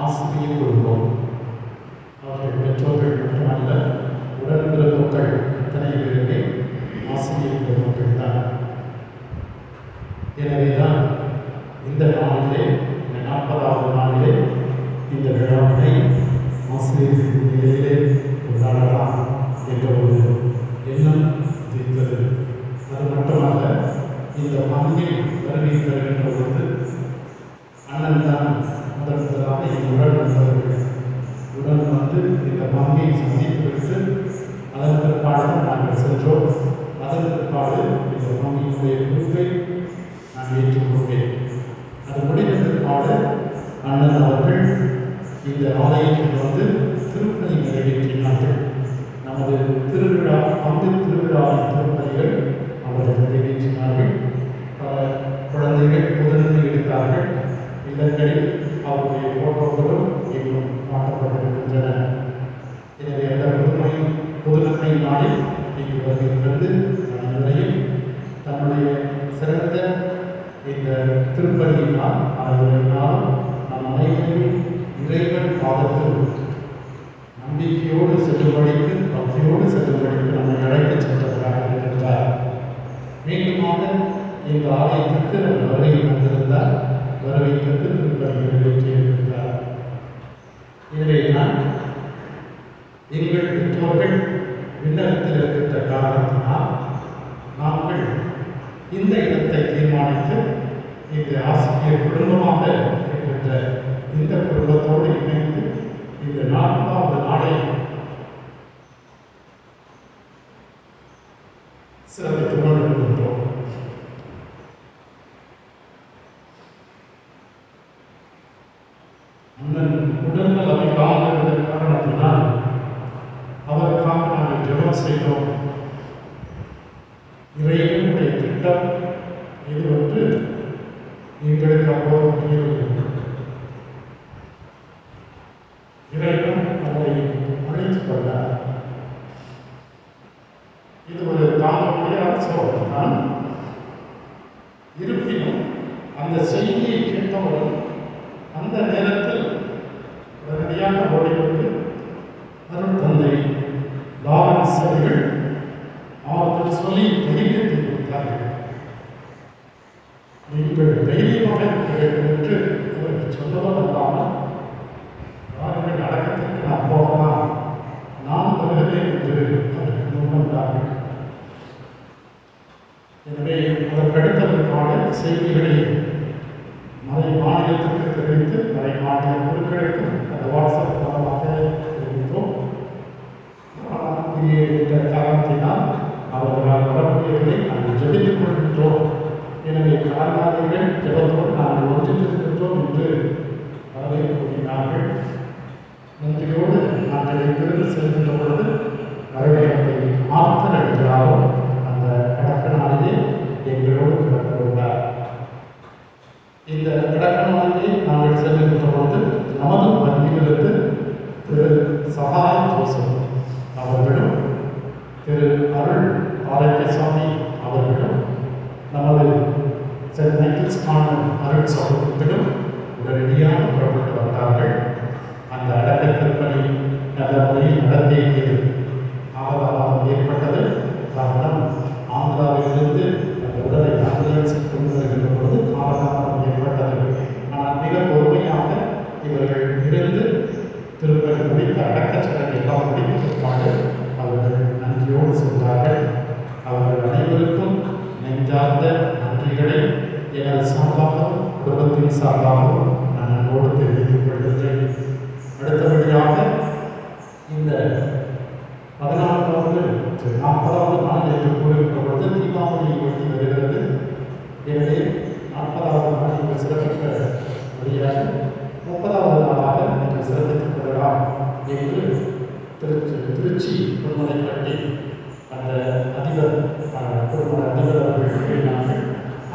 [SPEAKER 5] ஆசிரியர் குடும்பம். அவர்கள் பெற்றோர்கள் மட்டுமல்ல, உடன்பிறப்புகள் அத்தனை பேருமே ஆசிரியர் பெருமக்கள் தான். எனவேதான் இந்த நாளிலே, இந்த 40வது நாளிலே இந்த விழாவினை ஆசிரியர் நிலையிலே கொண்டாடலாம் என்ற ஒரு எண்ணம் தீர்த்தது. அது மட்டுமல்ல, இந்த பங்கில் வருகை தருகின்ற பொழுது அண்ணன் தான் முதலாக என்னுடன் வந்தவர்கள். உடன் வந்து இந்த பங்கை சந்தித்துவிட்டு அதன் பிற்பாடு நாங்கள் சென்றோம். அதன் பிற்பாடு இந்த பங்கினுடைய பொறுப்பை நான் ஏற்றுக்கொண்டேன். அது முடிந்த பிற்பாடு அண்ணன் அவர்கள் இந்த ஆலயத்தில் வந்து திருப்பணி நிறைவேற்றினார்கள். நமது திருவிழா, பங்கு திருவிழாவின் திருப்பணிகள் அவர்கள் நிறைவேற்றினார்கள். பல குழந்தைகள் முதன்மை எடுத்தார்கள். இல்லங்களில் அவருடைய போட்டோக்களும் இன்னும் மாற்றப்பட்டிருக்கின்றன. எனவே அந்த புதுமை நாளில் இங்கு வருகின்றது அனைவரையும் தன்னுடைய சிறந்த இந்த திருப்பலியினால் அனைவரினால் நம் அனைவரையும் இறைவன் பாதத்தில் நம்பிக்கையோடு செல்லும்படிக்கு, பக்தியோடு செல்லும்படிக்கு நம்மை அழைத்து சென்றவராக இருக்கின்றார். மீண்டுமாக இந்த ஆலயத்திற்கு அவர் வருகை வந்திருந்தார். வருகைக்கு திருப்பலி நிறைவேற்றியிருக்கின்றார். எனவே நான் எங்கள் பெற்றோர்கள் விண்ணகத்தில் இருக்கின்ற காரணத்தினால் நாங்கள் இந்த இடத்தை தீர்மானித்து இந்த ஆசிரியர் குடும்பமாக இருக்கின்ற இந்த குடும்பத்தோடு இணைந்து இந்த 4வது நாளை சிறப்பித்துக் கொண்டிருக்கின்றோம். அண்ணன் உடல்நலம் இல்லாமல் இருந்த காரணத்தினால் அவருக்காக நாங்கள் ஜெபம் செய்தோம். இறைவனுடைய திட்டம் இது ஒன்று எங்களுக்கு அப்போது புரியவில்லை. இறைவன் அவரை அழைத்துக் கொண்டார். இது ஒரு தாங்க முடியாத சோதனை தான். இருப்பினும் அந்த செய்தியை கேட்டவுடன் அந்த நேரத்தில் உடனடியாக ஓடிக்கொண்டு அருள் தந்தை லாரன்ஸ் அவர்கள் அவர்கள் சொல்லி தைரியத்தை கொடுத்தார்கள். நீங்கள் தைரியமாக இருக்கிறீர்கள் என்று அவர்கள் சொல்லவும் அல்லாமல் அவர்கள் அடக்கத்திற்கு நான் போகலாம், நான் வருகிறேன் என்று அதற்கு முன்வந்தார்கள். எனவே அதற்கடுத்ததற்கான செய்திகளை மறை மாநிலத்திற்கு தெரிவித்து மறை மாநில குழுக்களுக்கு அந்த வாட்ஸ்அப் மூலமாக தெரிவித்தோம். இந்த காரணத்தினால் அவர்களால் வரக்கூடியவர்களை நாங்கள் ஜெபித்துக் கொள்கின்றோம். எனவே காரணாதிகள் ஜெபத்தோடு நாங்கள் ஒன்றித்திருக்கின்றோம் என்று அவரை கூறினார்கள். நன்றியோடு நாங்கள் இங்கிருந்து செல்கின்ற பொழுது வரவேற்பை ஆற்றல் அளிக்கிறாரோ அந்த அடக்க நாளிலே எங்களோடு கலந்துள்ளார். இந்த அடக்க நாளிலே நாங்கள் செல்கின்ற பொழுது நமது பள்ளியிலிருந்து திரு சகாய ஜோசப் அவர்களும் திரு அருள் ஆரோக்கியசாமி அவர்களும் நமது சென்ட் மைக்கேல்ஸ் கான்வென்ட் அருள் சகோதரர்களும் உடனடியாக புறப்பட்டு வந்தார்கள். அந்த அடக்க திருப்பலி நல்ல முறையில் நடந்தேறியது. ஆபதாபாதம் ஏற்பட்டது. காரணம், ஆந்திராவிலிருந்து அந்த உடலை ஆம்புலன்ஸில் கொண்டு வருகின்ற பொழுது ஆபதாபாதம் ஏற்பட்டது. ஆனால் மிக பொறுமையாக இவர்கள் இருந்து திருப்பலி முடித்த அடக்கச்சடங்கு எல்லாம் முடித்த பிற்பாடு அவர்கள் நன்றியோடு சென்றார்கள். அவர்கள் அனைவருக்கும் நெஞ்சார்ந்த நன்றிகளை எனது சார்பாகவும் குடும்பத்தின் சார்பாகவும் நான் அன்போடு தெரிவித்துக் கொள்கின்றேன். அடுத்தபடியாக இந்த 14வது 40வது நாள் என்று கூறுகின்ற பொழுது தீபாவளியை ஒட்டி வருகிறது. எனவே 40வது நாள் நீங்கள் சிறப்பிக்க வழியாக 30வது நாளாக நீங்கள் சிறப்பித்துக் கொள்ளலாம் என்று திருச்சி திருமலைப்பட்டி அந்த அதிபர் திருமண அதிபர் அவர்கள் கூறினார்கள்.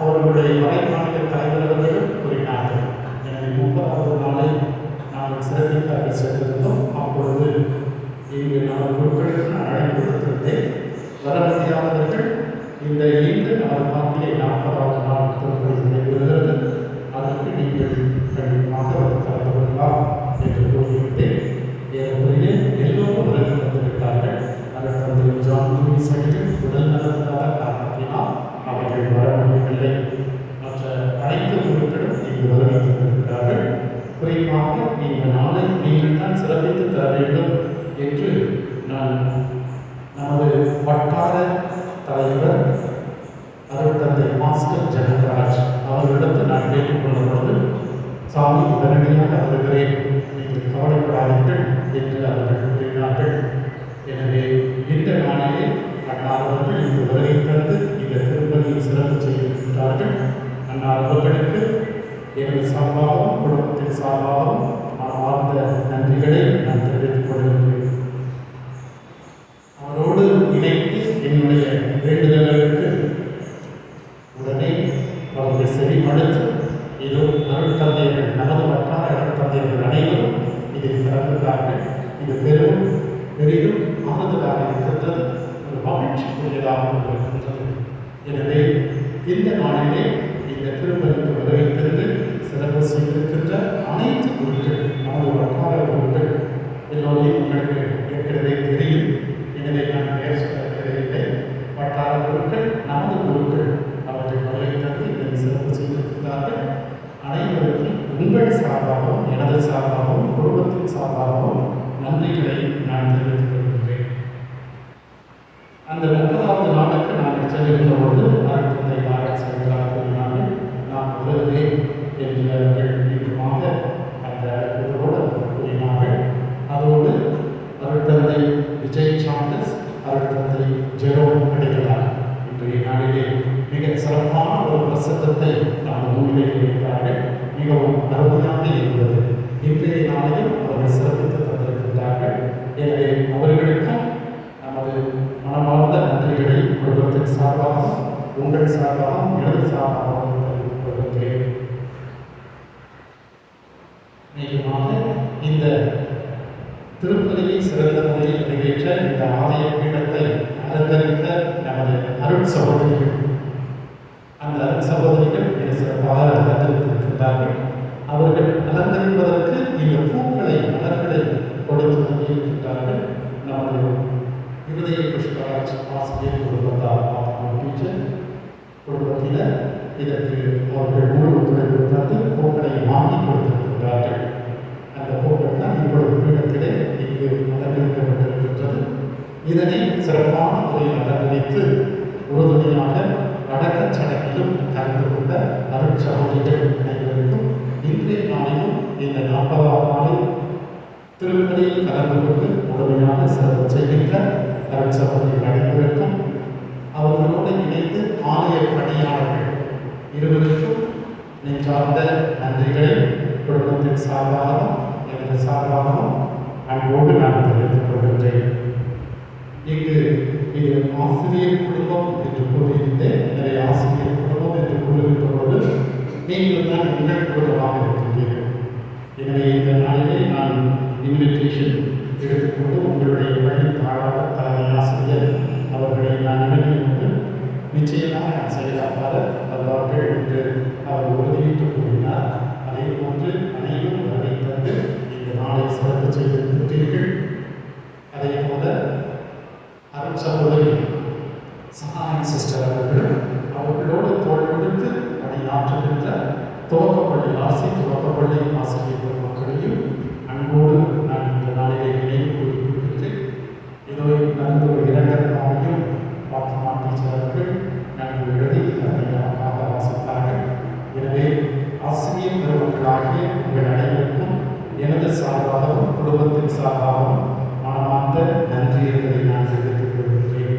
[SPEAKER 5] அவர்களுடைய வடமாநில தலைவர் அவர்களும் கூறினார்கள். எனவே 30வது நாளை நாங்கள் சிறப்பிக்க சென்றிருந்தோம். அப்பொழுது இங்கு நமது குழுக்களுக்கு நான் அழைப்பு கொடுத்திருந்தேன். வர முடியாதவர்கள் இந்த ஈண்டு நமது பாட்டியை 40வது நாள் திருப்பதி நடைபெறுகிறது. அதற்கு நீங்கள் கண்டிப்பாக கலந்து கொள்ளலாம் என்று கூறிவிட்டேன். ஏறக்குறைய எல்லோரும் வருகை வந்துவிட்டார்கள். அதற்கு ஜான் லூயிஸ் அவர்கள் உடல் நலத்தாத காரணத்தினால் அவர்கள் வர முடியவில்லை. மற்ற அனைத்து குழுக்களும் இங்கு வருகை தந்திருக்கிறார்கள். குறிப்பாக இந்த நாளை நீங்கள் தான் சிறப்பித்து தர வேண்டும் என்று நான் நமது வட்டார தலைவர் அருட்தந்தை மாஸ்டர் ஜெகன்ராஜ் அவர்களிடத்தில் நான் கேட்டுக்கொண்ட பொழுது, சாமி உடனடியாக வருகிறேன், நீங்கள் கவலைப்படாதீர்கள் என்று அவர்கள் கூறினார்கள். எனவே இந்த நாளிலே அன்னார் அவர்கள் இங்கு வருகை தந்து இந்த திருப்பதியை சிறப்பு செய்திருக்கிறார்கள். அன்னார் அவர்களுக்கு எனது சார்பாகவும் குடும்பத்தின் சார்பாகவும் மனமார்ந்த நன்றிகளை நான் தெரிவித்துக் கொள்கின்றேன். அவரோடு இணைத்து என்னுடைய வேண்டுதல்களுக்கு உடனே அவர்கள் செவிமடுத்து இதோ அருட்தந்தையர்கள் நமது வட்டார அருட்தந்தையர்கள் அனைவரும் இதில் கலந்துள்ளார்கள். இது பெரிதும் ஆறுதலாக இருக்கின்றது, ஒரு மகிழ்ச்சிக்குரியதாக இருக்கின்றது. எனவே இந்த நாளிலே இந்த திருப்பதிக்கு வருகைத்திருந்து சிறப்பு செய்திருக்கின்ற அனைத்து குருக்கள், நமது வட்டார குருக்கள் எல்லோரையும் உங்களுக்கு ஏற்கனவே தெரியும். எனவே நான் பெயர் சொல்ல தேவையில்லை. வட்டார குருக்கள், நமது குருக்கள் அவர்கள் வருகைத்திருந்து இதனை சிறப்பு செய்திருக்கிறார்கள். அனைவருக்கும் உங்கள் சார்பாகவும் எனது சார்பாகவும் குடும்பத்தின் சார்பாகவும் நன்றிகளை நான் தெரிவித்துக் கொள்கின்றேன். அந்த 30வது நாளுக்கு நாங்கள் செல்கின்ற பொழுது அருட்தந்தை நாராயண் செல்கிறார் கூறினார்கள், நான் வருகிறேன் என்று அவர்கள் மீண்டுமாக அந்த குழுவோடு கூறினார்கள். அதோடு அருட்தந்தை விஜய் சாண்டஸ், அருட்தந்தை ஜெரோம் அடிகளார் இன்றைய நாளிலே மிக சிறப்பான ஒரு பிரசங்கத்தை நமது முன்னிலையில் வைத்தார்கள். மிகவும் அருமையாக இருந்தது. இன்றைய நாளில் அவர்கள் சிறப்பித்து தந்திருக்கின்றார்கள். எனவே அவர்களுக்கும் நமது மனமார்ந்த நன்றிகளை குடும்பத்தின் சார்பாகவும் உங்கள் சார்பாகவும் எனது சார்பாகவும் தெரிவித்துக் கொள்கின்றேன். நிச்சயமாக இந்த திருப்பதியை சிறந்த முறையில் நிறைவேற்ற இந்த ஆலய பீடத்தை அலங்கரித்த நமது அருள் சகோதரிகள், அந்த அருள் சகோதரிகள் மிக சிறப்பாக அலங்கரித்திருக்கின்றார்கள். அவர்கள் அலங்கரிப்பதற்கு இந்த பூக்களை மலர்களை கொடுத்து தந்திருக்கின்றார்கள். நமது இருதய புஷ்பராஜ் ஆசிரியர் குடும்பத்தார் டீச்சர் குடும்பத்தினர் இதற்கு அவர்கள் முழு ஒத்துழைப்பு தந்து பூக்களை வாங்கி கொடுத்திருக்கின்றார்கள். அந்த பூக்கள் தான் சிறப்பான முறையில் அலங்கரித்து உறுதுணையாக அடக்கச் சடங்கிலும் கலந்து கொண்ட அருட்சகோதரிகள் அனைவருக்கும் இன்றைய நாளிலும் இந்த 40ஆம் நாளில் திருப்பதியில் கலந்து கொண்டு முழுமையாக சிறப்பு செய்கின்ற அருட்சகோதரிகள் அனைவருக்கும் அவர்களோடு இணைந்து ஆலய பணியாளர்கள் இருவருக்கும் நெஞ்சார்ந்த நன்றிகளை குடும்பத்தின் சார்பாகவும் எனது சார்பாகவும் அன்போடு நான் தெரிவித்துக் கொள்கின்றேன். இங்கு இது ஆசிரியர் குடும்பம் என்று கூறியிருந்தேன். எனவே ஆசிரியர் குடும்பம் என்று கூறுகின்ற போது நீங்கள் தான் உங்கள் குடும்பமாக இருக்கின்றீர்கள். எனவே இந்த நாளிலே நான் இன்விடேஷன் எடுத்துக்கொண்டு உங்களுடைய பள்ளி பாடல் தலைமை ஆசிரியர் அவர்களை நான் நினைவில் கொண்டு நிச்சயமாக நான் செயலாக்காத வருவார்கள் என்று அவர் உறுதியிட்டு கூறினார். அதே போன்று அனைவரும் வருகை தந்து இந்த நாளை சிறப்பு செய்திருக்கின்றீர்கள். அதே போல அருள் சகோதரி சகாயம் சிஸ்டர் அவர்களோடு தோல் கொடுத்து பணியாற்றுகின்ற துவக்கப்பள்ளி ஆசிரியர் பெருமக்களையும் அன்போடு நான் இந்த நாளிலே நினைவு கூறியிருக்கின்றேன். இதோ நல்ல ஒரு இரண்டரையும் பாத்திமா டீச்சர் அவர்கள் நன்கு எழுதி நமக்காக வாசித்தார்கள். எனவே ஆசிரியர் பெருமக்களாகிய உங்கள் அனைவருக்கும் எனது சார்பாகவும் குடும்பத்தின் சார்பாகவும் மனமார்ந்த நன்றி என்பதை நான் தெரிவித்துக் கொள்கின்றேன்.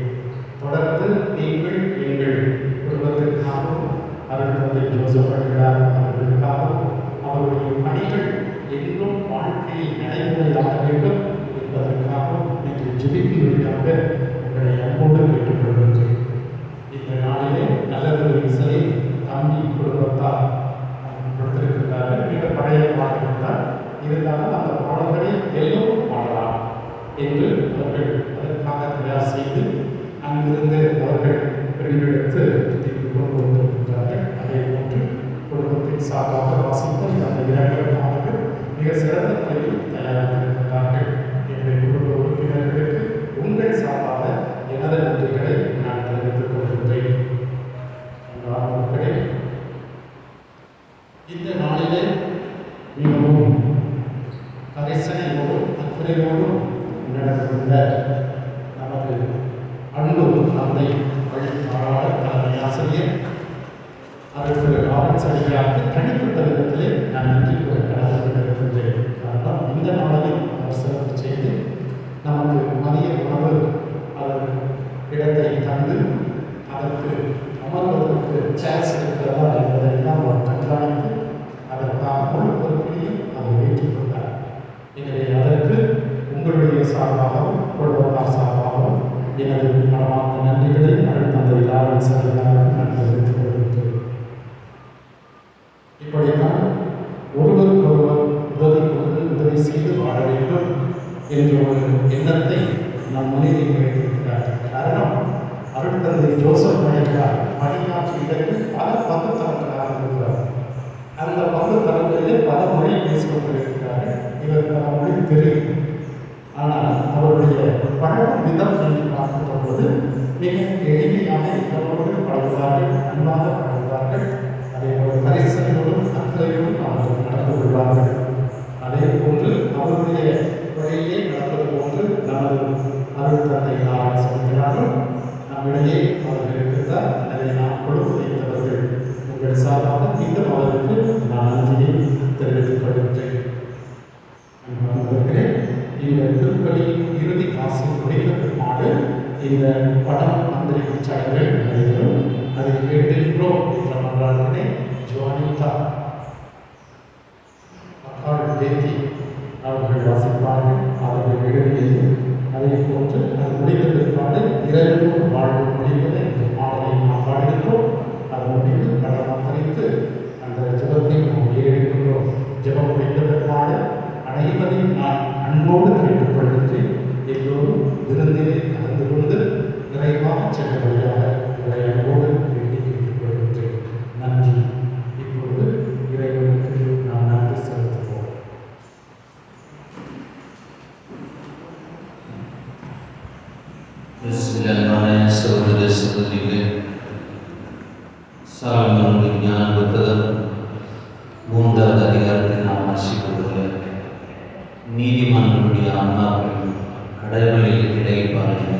[SPEAKER 5] தொடர்ந்து நீங்கள் எங்கள் குடும்பத்திற்காகவும் அருள் தந்தை ஜோசப் அவர்களுக்காகவும் அவருடைய பணிகள் என்றும் வாழ்க்கையில் நடைமுறையாக வேண்டும் என்பதற்காகவும் இன்று ஜெபிக்கும்படியாக உங்களை அன்போடு கேட்டுக்கொள்கின்றேன். இந்த நாளிலே நல்லதொரு இசை தம்பி குடும்பத்தார் கொடுத்திருக்கின்றார்கள். மிக பழைய பாடல்கள் தான் இருந்தாலும் அந்த பாடல்களை எல்லோரும் பாடலாம் என்று அவர்கள் அதற்காக தயார் செய்து அங்கிருந்து அவர்கள் பெண்களெடுத்து கொண்டு வந்திருக்கின்றார்கள். அதே போன்று குடும்பத்தின் சார்பாக வாசித்த அந்த 2 பாடல்கள் மிக சிறந்த முறையில் தயாரித்திருக்கின்றார்கள். என்னுடைய குடும்ப உறுப்பினர்களுக்கு உங்கள் சார்பாக எனது நன்றிகளை நான் தெரிவித்துக் கொள்கின்றேன். இந்த நாளிலே மிகவும் கரிசனையோடும் அக்கறையோடும் நடக்கின்ற நமது அன்பு தந்தை வழிபாடாளர் தலைமை ஆசிரியர் அவர்கள் ஆரம்பிச்சடியாக தனிப்பட்ட விதத்திலே நான் நன்றி கூற கடமைப்பட்டிருக்கின்றேன். காரணம் இந்த நாளையும் அவர் சிறப்பு செய்து நமக்கு மதிய உணவு அவர் இடத்தை தந்து அதற்கு அமர்வதற்கு சேர்ஸ் இருக்கிறதா என்பதையெல்லாம் அவர் கண்காணித்து அதற்காக முழு பொறுப்பினையும் அவர் ஏற்றுக்கொண்டார். எனவே அதற்கு உங்களுடைய சார்பாகவும் குடும்பத்தார் சார்பாகவும் எனது மனமார்ந்த நன்றிகளை அருள் தந்தை லாரன்ஸ் அவர்களுக்கு நான் தெரிவித்துக் கொள்கின்றேன். இப்படித்தான் ஒருவருக்கொருவர் உதவி செய்து வாழ வேண்டும் என்ற ஒரு எண்ணத்தை நம் மனிதன் வைத்திருக்கிறார். காரணம் அருள் தந்தை ஜோசப் பணியாற்றியதற்கு பல பங்குத்தரங்களாக இருக்கிறார். அந்த பங்குத்தரங்களிலே பல மொழி பேசிக்கொண்டிருக்கிறார்கள். இவர் பல மொழி தெரியும். ஆனால் அவருடைய பழகும் விதம் என்று பார்க்கின்ற போது மிக எளிமையாக இவரோடு பழகுவார்கள், அன்பாக பழகுவார்கள். அதே போல பரிசனையோடும் அக்கறையோடும் அவர்கள் நடந்து கொள்வார்கள். அதே போன்று அவருடைய வழியே நடப்பது போன்று நமது அருள் தந்தை யார் சொல்கிறார்கள் நம்மிடையே அவர்கள் இருக்கிறார். அதை நாம் கொடுத்து வைத்தவர்கள் உங்கள் சார்பாக மீண்டும் அவருக்கு நான் நன்றியை தெரிவித்துக் கொள்கின்றேன். அன்பர்களே, இந்த திருப்பலியின் இறுதி காசு முடிந்த பிற்பாடு இந்த படம் மந்திரிக்கும் சடங்குகள் நடைபெறும். அதை கேட்டிருக்கிறோம் என்ற மன்றாடுகளை ஜோனிதா அக்கால் தேதி அவர்கள் வாசிப்பார்கள். அவர்கள் எழுதியது அதே போன்று அது முடிந்த பிற்பாடு 2 வாழ்வு முடிவதை இந்த பாடலை நாம் பாடுகின்றோம். அது முடிந்து படம் மந்திரித்து அந்த ஜபத்தை நாம் ஏறிடுகின்றோம். ஜபம் முடிந்த பிற்பாடு அனைவரையும் நான் அன்போடு கேட்டுக்கொள்கின்றேன். எல்லோரும் விருந்திலே கலந்து கொண்டு நிறைவாக சென்ற வழியாக இவரை அன்போடு வேண்டி கேட்டுக்கொள்கின்றேன். நன்றி. இப்பொழுது இறைவனுக்கு நாம் நன்றி செலுத்துவோம்.
[SPEAKER 2] சகோதர சகோதரிகளே, சாலமோனின் ஞான புத்தகம் 3வது அதிகாரத்தை நாம் வாசிப்பதில்லை. நீதிமான்களுடைய ஆன்மாக்கள் கடவுளில் இடைப்பார்கள்.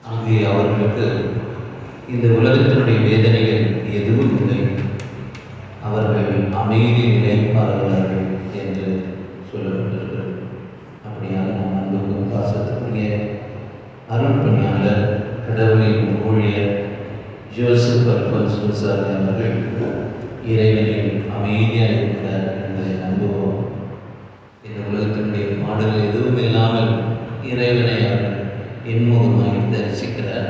[SPEAKER 2] அங்கே அவர்களுக்கு இந்த உலகத்தினுடைய வேதனைகள் எதுவும் இல்லை, அவர்கள் அமைதி நிலைப்பார்கள் என்று சொல்லப்பட்டிருக்கிறது. அப்படியாக நாம் அன்புக்கும் பாசத்துக்குரிய அருள் பணியாளர் கடவுளின் ஊழியர் ஜோசப் அல்போன்ஸ் முசாரி அவர்கள் இறைவனின் அமைதியாக இருக்கிறார் என்பதை நம்புவோம். இந்த உலகத்தினுடைய பாடல்கள் எதுவும் இல்லாமல் இறைவனை அவர் இன்முகமாக தரிசிக்கிறார்.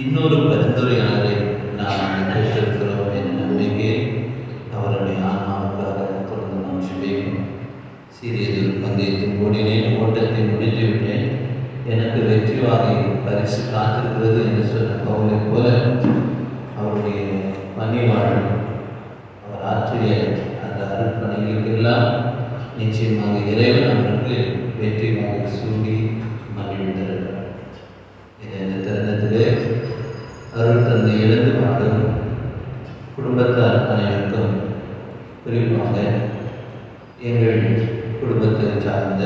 [SPEAKER 2] இன்னொரு பரிந்துரையாளரை நாம் பெற்றிருக்கிறோம் என்ற நம்பிக்கையை அவருடைய ஆன்மாவுக்காக தொடர்ந்து நாம் செய்வோம். சிறியதொரு பந்தயத்தின் ஓடினேன், ஓட்டத்தை முடித்து விட்டேன், எனக்கு வெற்றி வாகை பரிசு காத்திருக்கிறது என்று சொன்ன பவுலை போல அவருடைய பணிவாளர் அவர் ஆற்றிய அந்த அருட்பணிகளுக்கெல்லாம் நிச்சயமாக இறைவன் அவருக்கு வெற்றி வாகை சூடி மகிழ்ந்திருக்கிறார். இந்த தருணத்திலே அருள் தந்தை எழுந்து வாடும் குடும்பத்தார் அனைவருக்கும், குறிப்பாக எங்கள் குடும்பத்தை சார்ந்த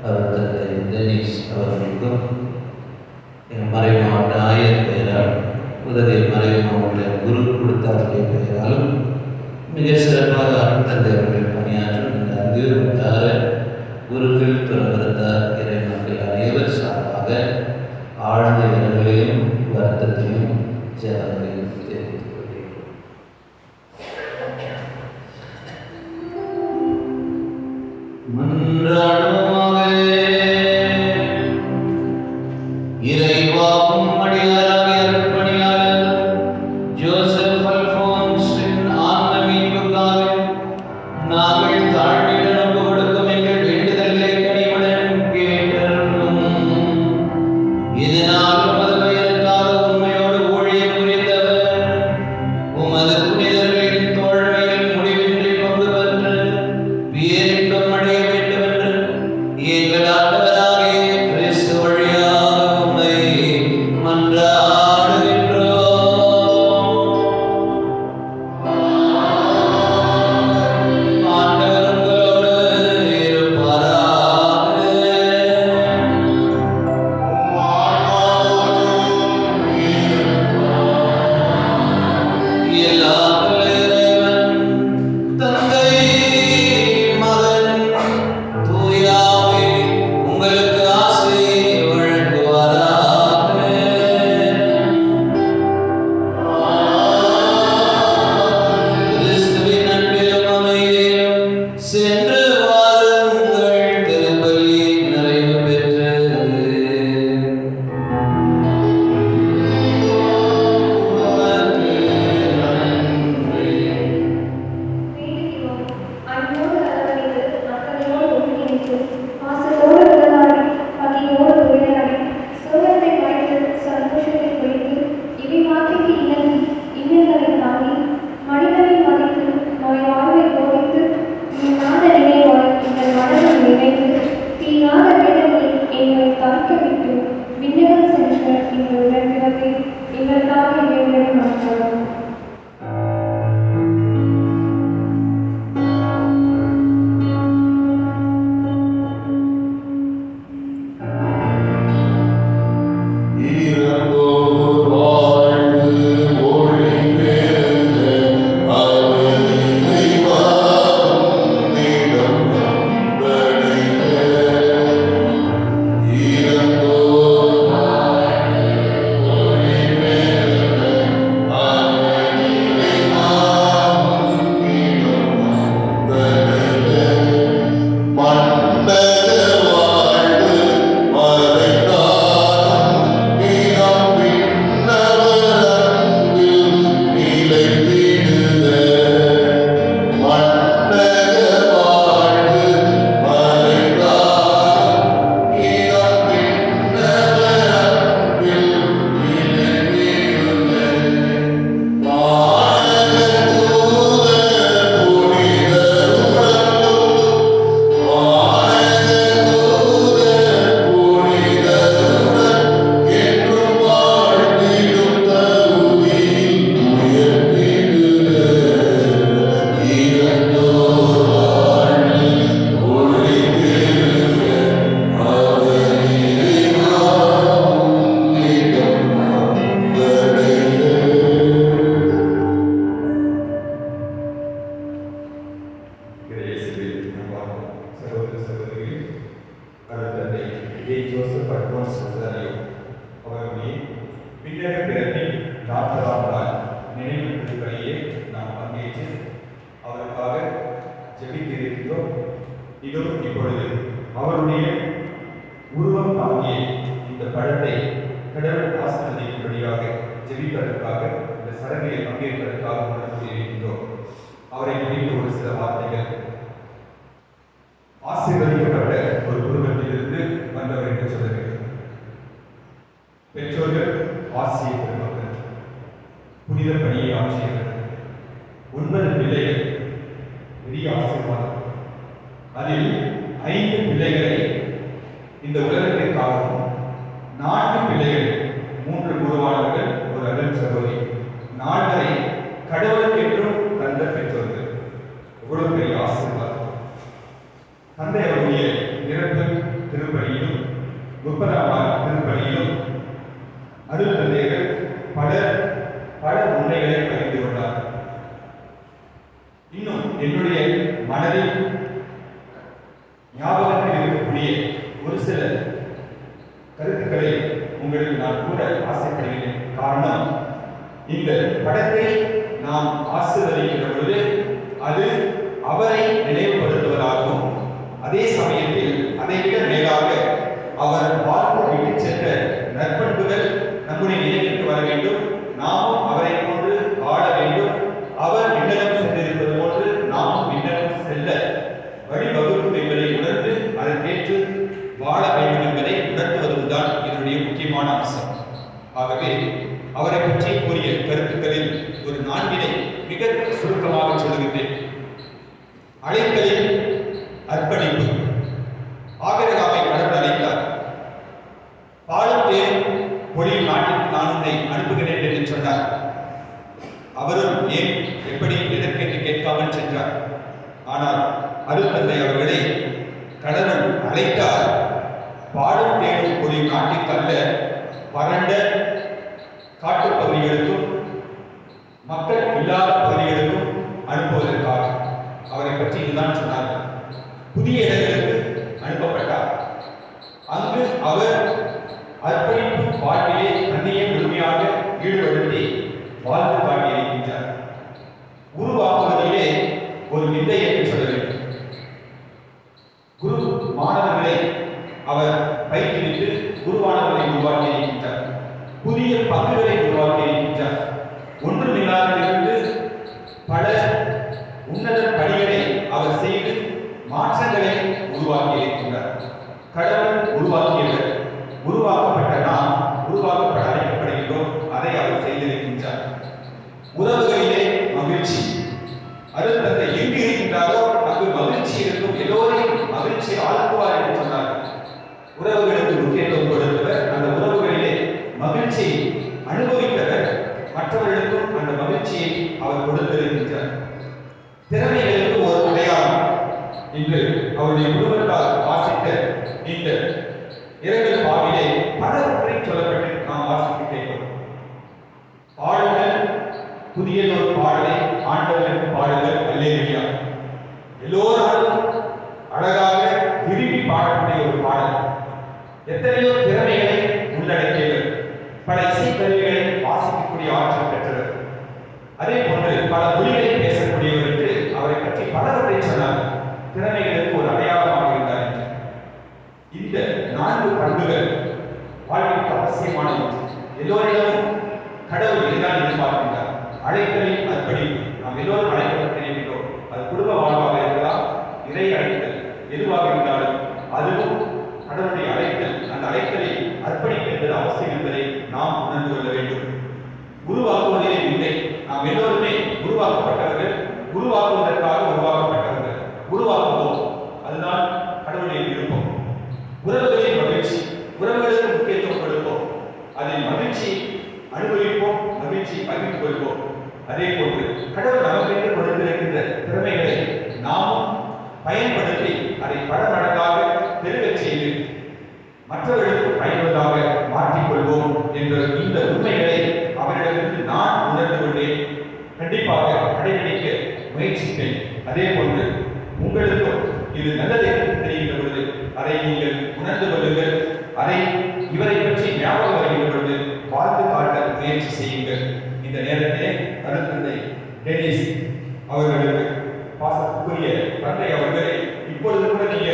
[SPEAKER 2] அருள் தந்தை டெனிஸ் அவர்களுக்கும், எங்கள் மறை மாவட்ட ஆயர் பெயரால் உதவி மறை மாவட்ட குரு கொடுத்தாருடைய பெயராலும் மிக சிறப்பாக அருள் தந்தை அவர்கள் பணியாற்றும் இந்த அங்கூர் வட்டார குருக்கள் துறவரத்தார் இறை மக்கள் அனைவர் சார்பாக ஆழ்ந்த இடங்களையும் வருத்தத்தையும் ஜனங்களையும் தெரிவித்துக் கொள்கிறோம். இறைவாக்கும் அடியாராகிய அருட்பணியாளர் ஜோசப் அல்போன்ஸின் ஆன்ம மீட்புக்காக நாங்கள் தாழ்மையுடன் ஒப்பு கொடுக்கும் எங்கள் வேண்டுதல்களை கனிவுடன் கேட்டருளும். இதனால் உமது பெயருக்காக உண்மையோடு ஊழியம் புரிந்தவர் உமது புனிதர்களின் தோழமையில் முடிவின்றி பங்கு பெற்று பேரின்பம் அடைய வேண்டும் என்று எங்கள் ஆண்டவராகிய கிறிஸ்து வழியாக உம்மை மன்றாடுகின்றோம். ஆண்டவர் உங்களோடு இருப்பாராக. எல்லாம் வல்ல இறைவன் தந்தை மகன் தூய ஆவி உங்களுக்கு ஆசி வழங்குவாராக. கிறிஸ்துவின் அன்பிலும் அமைதியிலும் சென்று வாருங்கள். திருப்பலி நிறைவு பெற்றது.
[SPEAKER 6] வேண்டுகிறோம். அன்போடு அரவணைத்து, அக்கறையோடு ஒருங்கிணைத்து, பாசத்தோடு உறவாடி, பகையோடு உரையாடி, சோகத்தை மறைத்து, சந்தோஷத்தை குறைத்து, இவை வார்த்தைக்கு இணங்கி, இன்னல்களை தாங்கி, மனிதனை மதித்து, நோய் வாழ்வை போதித்து, நீங்காத நினைவாய் எங்கள் மனதில் நினைத்து, தீராத வேதனையில் எங்களை தவிக்க விட்டு, விண்ணகம் சென்ற எங்கள் உடன்பிறப்பை எங்களுக்காக இறைவனிடம் மன்றாடுவோம்.
[SPEAKER 7] இறந்தோர் வாழ்வு
[SPEAKER 8] 40ஆம் நாள் நினைவு திருப்பலியை நாம் பங்கேற்று அவருக்காக ஜெபித்திருக்கிறோம். இதோ இப்பொழுது அவருடைய உருவம் தாங்கிய இந்த படத்தை கடவுள் ஆசீர்வதிக்கும்படியாக ஜெபிப்பதற்காக இந்த சடங்கில் பங்கேற்பதற்காக உணர்த்தியிருக்கின்றோம். அவரை குறித்து ஒரு சில வார்த்தைகள். ஆசீர்வதிக்கப்பட்ட ஒரு குடும்பத்திலிருந்து வந்தவர் என்று சொல்லுங்கள். பெற்றோர்கள் ஆசிய பெருமக்கள், புனித பணியை ஆற்றியவர், 9 பிள்ளைகள், பெரிய ஆசீர்வாதம். அதில் 5 பிள்ளைகளை இந்த உலகத்திற்காகவும் 4 பிள்ளைகள், 3 குருவானவர்கள், ஒரு அருள் சகோதரி, 4 கடவுளுக்கென்றும் தந்த பெற்றோர்கள். எவ்வளவு பெரிய ஆசீர்வாதம்! தந்தை அவருடைய இறப்பு திருப்பலியிலும் 30ஆம் நாள் திருப்பலியிலும் அருள் தந்தையர்கள் பல உண்மைகளை பகிர்ந்து கொண்டார். இன்னும் என்னுடைய மனதில் ஞாபகத்தில் இருக்கக்கூடிய ஒரு சில கருத்துக்களை உங்களுக்கு நான் கூற ஆசைப்படுகிறேன். காரணம், இந்த படத்தை நாம் ஆசீர்வதிக்கிற பொழுது அது அவரை நினைவுபடுத்துவதாகவும், அதே சமயத்தில் அதை விட மேலாக அவர் வாழ்ந்து விட்டு சென்ற நற்பண்புகள் நம்முடைய நினைவிற்கு வர வேண்டும். நாமும் அவரை போன்று வாழ வேண்டும். அவர் விண்ணகம் சென்றிருப்பது போன்று நாமும் விண்ணகம் செல்ல வழிவகுக்கும் என்பதை உணர்ந்து அதற்கேற்று வாழ வேண்டும் என்பதை உணர்த்துவதுதான் இதனுடைய முக்கியமான அம்சம். ஆகவே அவரை பற்றி கூறிய கருத்துக்களில் ஒரு 4 மிக சுருக்கமாக சொல்லுகின்றேன். அழைத்தலில் அர்ப்பணிப்பு. ஆபிரகாமை கடவுள் அழைத்தார். பாலும் தேன் பொழியும் நாட்டிற்கு நான் உன்னை அனுப்புகிறேன் என்று சொன்னார். அவரும் ஏன் எப்படி எதற்கென்று கேட்காமல் சென்றார். ஆனால் அருட்தந்தை அவர்களை கடவுள் அழைத்தார். பாலும் தேனும் பொழியும் நாட்டிற்கு அல்ல, வறண்ட காட்டுப்பகுதிகளுக்கும் மக்கள் இல்லாத பகுதிகளுக்கும் அனுப்புவதற்காக. அவரை பற்றி இதுதான் சொன்னார்கள். புதிய இடங்களுக்கு அனுப்பப்பட்டார். அங்கு அவர் அர்ப்பணிப்பு வாழ்விலே தன்னையே முழுமையாக ஈடுபடுத்தி வாழ்ந்து காட்டியிருக்கின்றார். உருவாக்குவதிலே ஒரு விந்தை என்று சொல்ல வேண்டும். குரு மாணவர்களை அவர் பயிற்றுவித்து குருவானவர்களை உருவாக்கி இருக்கின்றார். புதிய பங்குகளை உருவாக்கி இருக்கின்றார். ஒன்றுமில்லாதிலிருந்து பல உன்னத பணிகளை அவர் செய்து மாற்றங்களை உருவாக்கி இருக்கின்றார். கடவுள் உருவாக்கியவர். உருவாக்கப்பட்ட நாம் உருவாக்கப்பட அழைக்கப்படுகின்றோம். அதை அவர் செய்திருக்கின்றார். உறவுகளிலே மகிழ்ச்சி. அருட்தந்தை எங்கு இருக்கின்றாரோ அங்கு மகிழ்ச்சி இருக்கும். எல்லோரையும் மகிழ்ச்சி ஆழ்த்துவார் என்று சொன்னார்கள். உறவுகளுக்கு முக்கியத்துவம் கொடுத்தவர். அந்த உறவுகளிலே மகிழ்ச்சி அனுபவித்தவர். மற்றவர்களுக்கும் அந்த மகிழ்ச்சியை அவர் கொடுத்திருக்கின்றார். திறமைகளுக்கு ஒரு அடையாளம். இன்று அவருடைய குடும்பத்தால் வாசித்த இந்த இரங்கல் பாவிலே பலவற்றை சொல்லப்பட்டு நாம் வாசித்து கேட்கிறோம். பாடுங்கள் புதியதொரு பாடலை ஆண்டவருக்கு பாடுங்கள் அல்லேலூயா. எல்லோராலும் அழகாக விரும்பி பாடக்கூடிய ஒரு பாடல். எத்தனையோ திறமைகளை உள்ளடக்கியவர். பல இசைக்கருவிகளை வாசிக்கக்கூடிய ஆற்றல் பெற்றவர். அதே போன்று பல மொழிகளை பேசக்கூடியவர் என்று அவரை பற்றி பலவற்றை சொன்னார். திறமைகளுக்கு ஒரு அடையாளமாக இருந்தார் என்று. இந்த 4 பண்புகள் வாழ்க்கைக்கு அவசியமான ஒன்று. எல்லோரிடமும் கடவுள் இதுதான் எதிர்பார்க்கின்றார். அழைத்தலில் அர்ப்பணிப்பு. நாம் எல்லோரும் அழைக்கப்பட்டிருக்கின்றோம். அது குடும்ப வாழ்வாக இருக்கலாம், இறை அழைத்தல் எதுவாக இருந்தாலும் அதுவும் கடவுளுடைய அழைத்தல். அந்த அழைத்தலில் அர்ப்பணிப்பு என்பது அவசியம் என்பதை நாம் உணர்ந்து கொள்ள வேண்டும். உருவாக்குவதிலே இல்லை. நாம் எல்லோருமே உருவாக்கப்பட்டவர்கள். உருவாக்குவதற்காக உருவாக்கப்பட்டவர்கள். உருவாக்குவோம். அதுதான் கடவுளுடைய விருப்பம். உறவுகளின் மகிழ்ச்சி. உறவுகளுக்கு முக்கியத்துவம் கொடுப்போம். அதில் மகிழ்ச்சி அனுபவிப்போம், மகிழ்ச்சி பகிர்ந்து கொள்வோம். அதே போன்று கடவுள் நமக்கு கொடுத்திருக்கின்ற திறமைகளை நாமும் பயன்படுத்தி அதை பல மடங்காக பெருகச் செய்து மற்றவர்களுக்கு பயனுள்ளதாக மாற்றிக்கொள்வோம் என்ற இந்த உண்மைகளை அவரிடமிருந்து நான் உணர்ந்து கொண்டேன். கண்டிப்பாக கடைபிடிக்க முயற்சிப்பேன். அதே போன்று உங்களுக்கும் இது நல்லது என்று தெரிகின்ற பொழுது அதை நீங்கள் உணர்ந்து கொள்ளுங்கள். அதை இவரை பற்றி ஞாபகம் வருகின்ற பொழுது வாழ்ந்து காட்ட முயற்சி செய்யுங்கள். இந்த நேரத்திலே அருட்தந்தை டெனிஸ் அவர்களுக்கு பாசத்துக்குரிய தந்தை அவர்களே, இப்பொழுது கூட நீங்க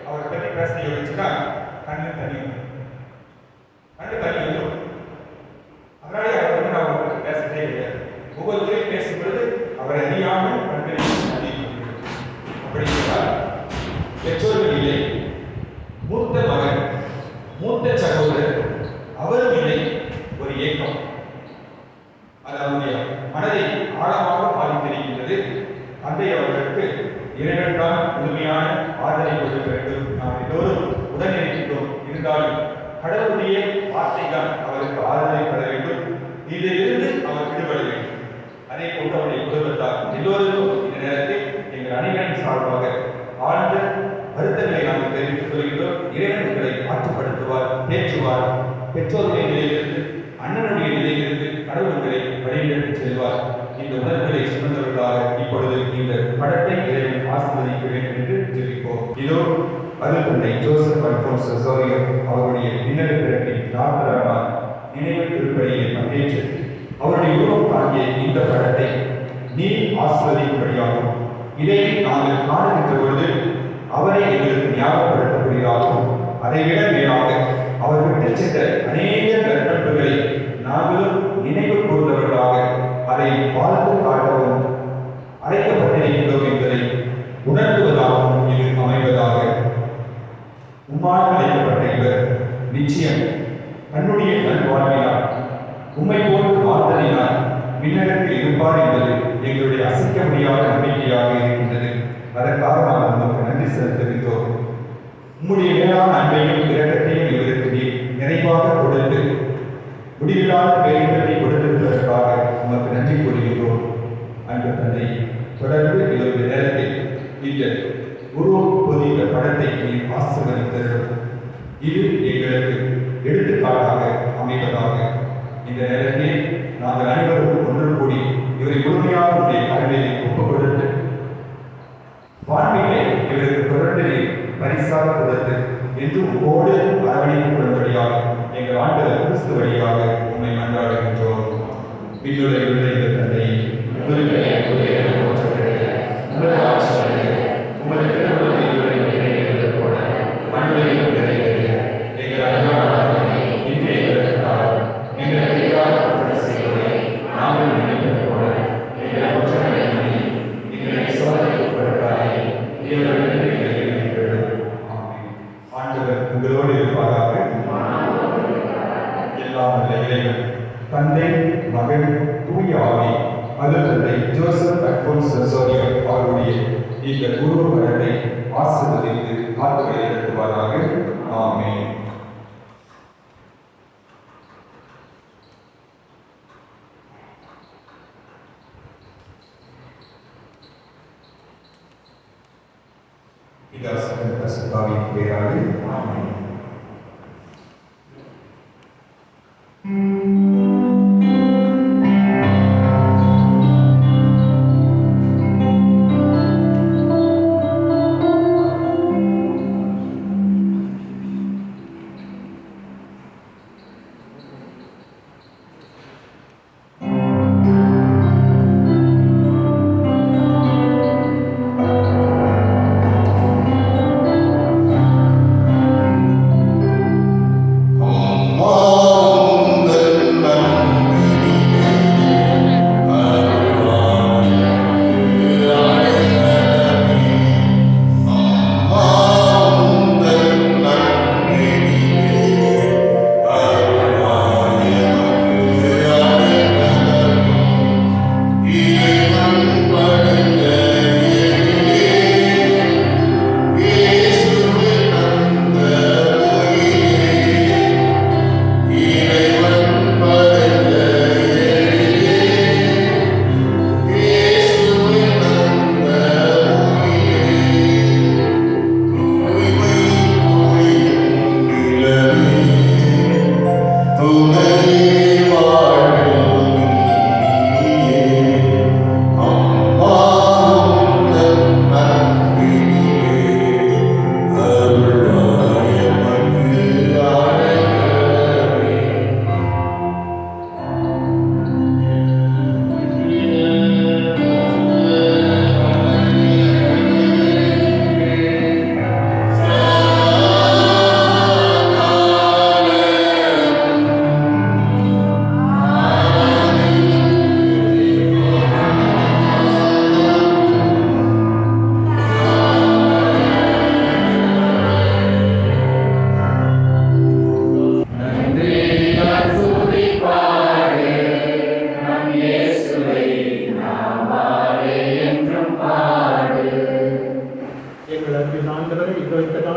[SPEAKER 8] அவரை பற்றி பேசுறீங்க வச்சுன்னா கண்ணு தண்ணி வந்துடும். அதனாலே அவர் வந்து நான் அவர்களுக்கு பேசுறதே கிடையாது. ஒவ்வொரு முறையும் பேசும் பொழுது அவரை அறியாமல் கண்களை அப்படி என்றால் பெற்றோர்கள் இல்லை, மூத்த மகன், மூத்த சகோதரர் அவரும் இல்லை. ஒரு ஏக்கம் அது அவருடைய மனதை ஆழமாக பாதித்திருக்கின்றது. தந்தை அவர்களுக்கு இறைவன்தான் முழுமையான ஆதரவை கொடுக்க வேண்டும். நாம் எல்லோரும் உடன் இருக்கின்றோம். இருந்தாலும் கடவுளுடைய வார்த்தை தான் அவருக்கு ஆதரவை பெற வேண்டும். இதிலிருந்து அவர் விடுபட வேண்டும். அதே போன்று அவருடைய குடும்பத்தார் எல்லோருக்கும் இந்த நேரத்தில் எங்கள் அனைவரின் சார்பாக ஆழ்ந்த வருத்தங்களை நாங்கள் தெரிவித்துக் கொள்கிறோம். இறைவன் உங்களை ஆற்றுப்படுத்துவார், தேற்றுவார். பெற்றோருடைய நிலையிலிருந்து, அண்ணனுடைய நிலையிலிருந்து கடவுள் உங்களை வழிநடத்தி செல்வார். இந்த உணர்வுகளை சுமந்தவர்களாக இப்பொழுது இந்த படத்தை இறைவன் ஆசீர்வதிக்க வேண்டும் என்று ஜெபிப்போம். இதோ அருட்தந்தை ஜோசப் அல்போன்ஸ் சசோரியோ அவருடைய பின்னணி பிறப்பின் 40ஆம் நாள் நினைவு திருப்பலியில் பங்கேற்று அவருடைய உருவம் தாங்கிய இந்த படத்தை நீ ஆசீர்வதிக்கும்படியாகும். இதை நாங்கள் காணுகின்ற பொழுது அவரை எங்களுக்கு ஞாபகப்படுத்தக்கூடியதாகவும், அதைவிட மேலாக அவர் விட்டு சென்ற அநேக நற்பண்புகளை நாங்களும் நினைவு கூர்ந்தவர்களாக அதை வாழ்ந்து காட்டவும் அழைக்கப்பட்டிருக்கிறோம் என்பதை உணர்த்துவதாகவும் இது அமைவதாக. உம்மால் அழைக்கப்பட்ட இவர் நிச்சயம் தன்னுடைய நல்வாழ்வினால் உம்மை போன்று வாழ்ந்ததினால் விண்ணகத்தில் இருப்பார் என்பது எங்களுடைய அசைக்க முடியாத நம்பிக்கையாக இருக்கின்றது. அதற்காக நாம் நமக்கு நன்றி செலுத்துகின்றோம். உம்முடைய மேலான அன்பையும் இரக்கத்தையும் இவருக்கு நிறைவாக கொடுத்து முடிவில்லாத பேரின்பத்தை கொடுத்திருப்பதற்காக உமக்கு நன்றி கூறுகின்றோம். அன்பு தந்தை, தொடர்ந்து இவருடைய நேரத்தில் இந்த உருவம் பொதிந்த படத்தை நீர் ஆசீர்வதித்தருளும். இது எங்களுக்கு எடுத்துக்காட்டாக அமைவதாக. இந்த நேரத்தில் நாங்கள் அனைவரும் ஒன்று கூடி இவரை முழுமையாக உடைய கடமையை ஒப்புக் கொடுத்து வாழ்விலே இவருக்கு தொடர்ந்து பரிசாக கொடுத்து என்று உங்களோடு அரவணைத்துக் கொள்ளும்படியாக எங்கள் ஆண்டவர் கிறிஸ்து வழியாக உண்மை மன்றாடுகின்றோம். விண்ணுடைய இந்த தந்தை உங்களோடு இருப்பாராக. எல்லாம் வல்ல இறைவன் தந்தை, மகன், தூய ஆவி அருட்தந்தை ஜோசப் அல்போன்ஸ் சசோரியோ அவருடைய இந்த குரு படத்தை ஆசீர்வதித்து காத்துகளை நடத்துவாராக. ஆமென். இதாசன் பசுதாவின் பேராக. ஆமென்.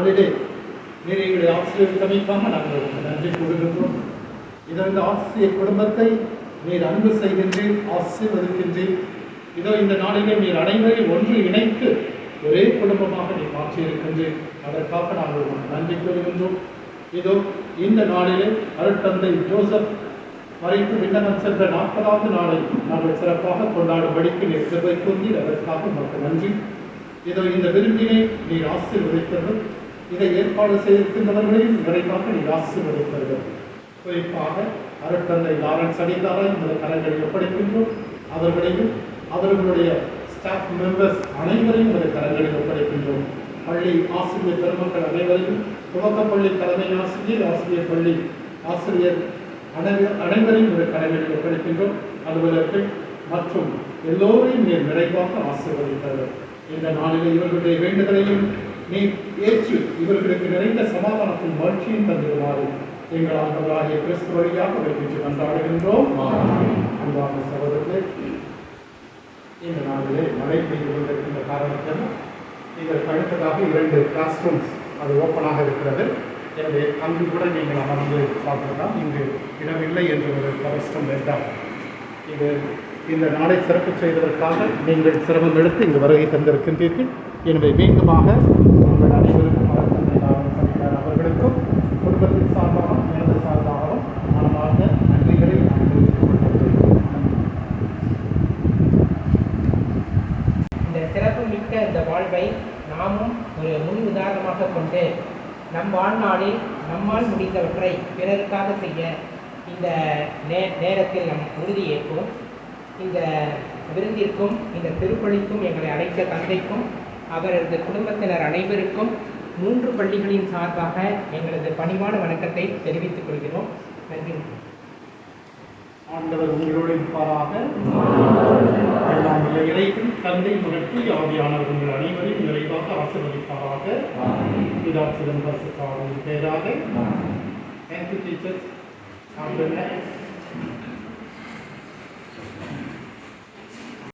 [SPEAKER 5] நாளிலே நீர் எங்களை ஆசீர்வதித்தமைக்காக நாங்கள் உங்களுக்கு நன்றி கூறுகின்றோம். இந்த ஆசிரியர் குடும்பத்தை நீர் அன்பு செய்கின்றேன், ஆசீர்வதிக்கின்றேன். இதோ இந்த நாளிலே நீர் அனைவரையும் ஒன்று இணைத்து ஒரே குடும்பமாக நீ மாற்றியிருக்கின்றேன். அதற்காக நாங்கள் உங்களுக்கு நன்றி கூறுகின்றோம். இதோ இந்த நாளிலே அருட்தந்தை ஜோசப் மறைத்து விண்ணகம் சென்ற 40வது நாளை நாங்கள் சிறப்பாக கொண்டாடும்படிக்கு நீர் கிருபை கூர்ந்தீர். அதற்காக உங்களுக்கு நன்றி. இதோ இந்த விருந்தினை நீர் ஆசீர்வதித்தர்கள், இதை ஏற்பாடு செய்திருக்கின்றவர்களையும் நிறைவாக நீர் ஆசீர்வதித்தர்கள். குறிப்பாக அருட்தந்தை லாரன்ஸ் அடிதாரை இந்த கரங்களில் ஒப்படைக்கின்றோம். அவர்களையும் அவர்களுடைய ஸ்டாஃப் மெம்பர்ஸ் அனைவரையும் இந்த கரங்களில் ஒப்படைக்கின்றோம். பள்ளி ஆசிரியர் பெருமக்கள் அனைவரையும், துவக்கப்பள்ளி தலைமை ஆசிரியர், ஆசிரியர் பள்ளி ஆசிரியர் அனைவரையும் இந்த கரங்களில் ஒப்படைக்கின்றோம். அலுவலர்கள் மற்றும் எல்லோரையும் நீர் நிறைவாக ஆசீர்வதித்தார்கள். இந்த நாளிலே இவர்களுடைய வேண்டுதலையும் நீர் ஏற்று இவர்களுக்கு நிறைந்த சமாதானத்தின் மகிழ்ச்சியும் தந்திருமாறு எங்கள் ஆண்டவராகிய கிறிஸ்து வழியாக வெற்றி கொண்டாடுகின்றோம். அன்பான சகோதரர்களே, இந்த நாளிலே மழை பெய்து கொண்டிருக்கின்ற காரணத்தினால் இதற்கு அடுத்ததாக 2 கிளாஸ் ரூம்ஸ் அது ஓப்பனாக இருக்கிறது. எனவே அங்கு கூட நீங்கள் அமர்ந்து பார்க்கலாம். இங்கு இடமில்லை என்று ஒரு கஷ்டம் வேண்டாம். இந்த நாளை சிறப்பு செய்வதற்காக நீங்கள் சிரமம் எடுத்து இங்கு வருகை தந்திருக்கின்றீர்கள். எனவே மீண்டுமாக உங்கள் அனைவருக்கும் அவர்களுக்கும் குடும்பத்தின் சார்பாகவும் எனது சார்பாகவும் மனமார்ந்த நன்றிகளை நான் தெரிவித்துக் கொள்கிறேன்.
[SPEAKER 4] இந்த சிறப்பு மிக்க இந்த வாழ்வை நாமும் ஒரு முன் உதாரணமாக கொண்டு நம் வாழ்நாளில் நம்மால் முடிந்தவற்றை பிறருக்காக செய்ய இந்த நேரத்தில் நம் உறுதியேற்போம். இந்த விருந்திற்கும் இந்த திருப்பலிக்கும் எங்களை அழைத்த தந்தைக்கும் அவரது குடும்பத்தினர் அனைவருக்கும் 3 பள்ளிகளின் சார்பாக எங்களது பணிவான வணக்கத்தை தெரிவித்துக் கொள்கிறோம். நன்றி.
[SPEAKER 5] ஆண்டவர் உங்களோடு இருப்பாராக. இறைவன் தந்தை மகற்கு ஆவியானவர் உங்கள் அனைவரையும் நிறைவாக ஆசீர்வதிப்பாராக. பிதாச்சிதம் பரிசுத்தாவின் பேராக. Thank you, teachers.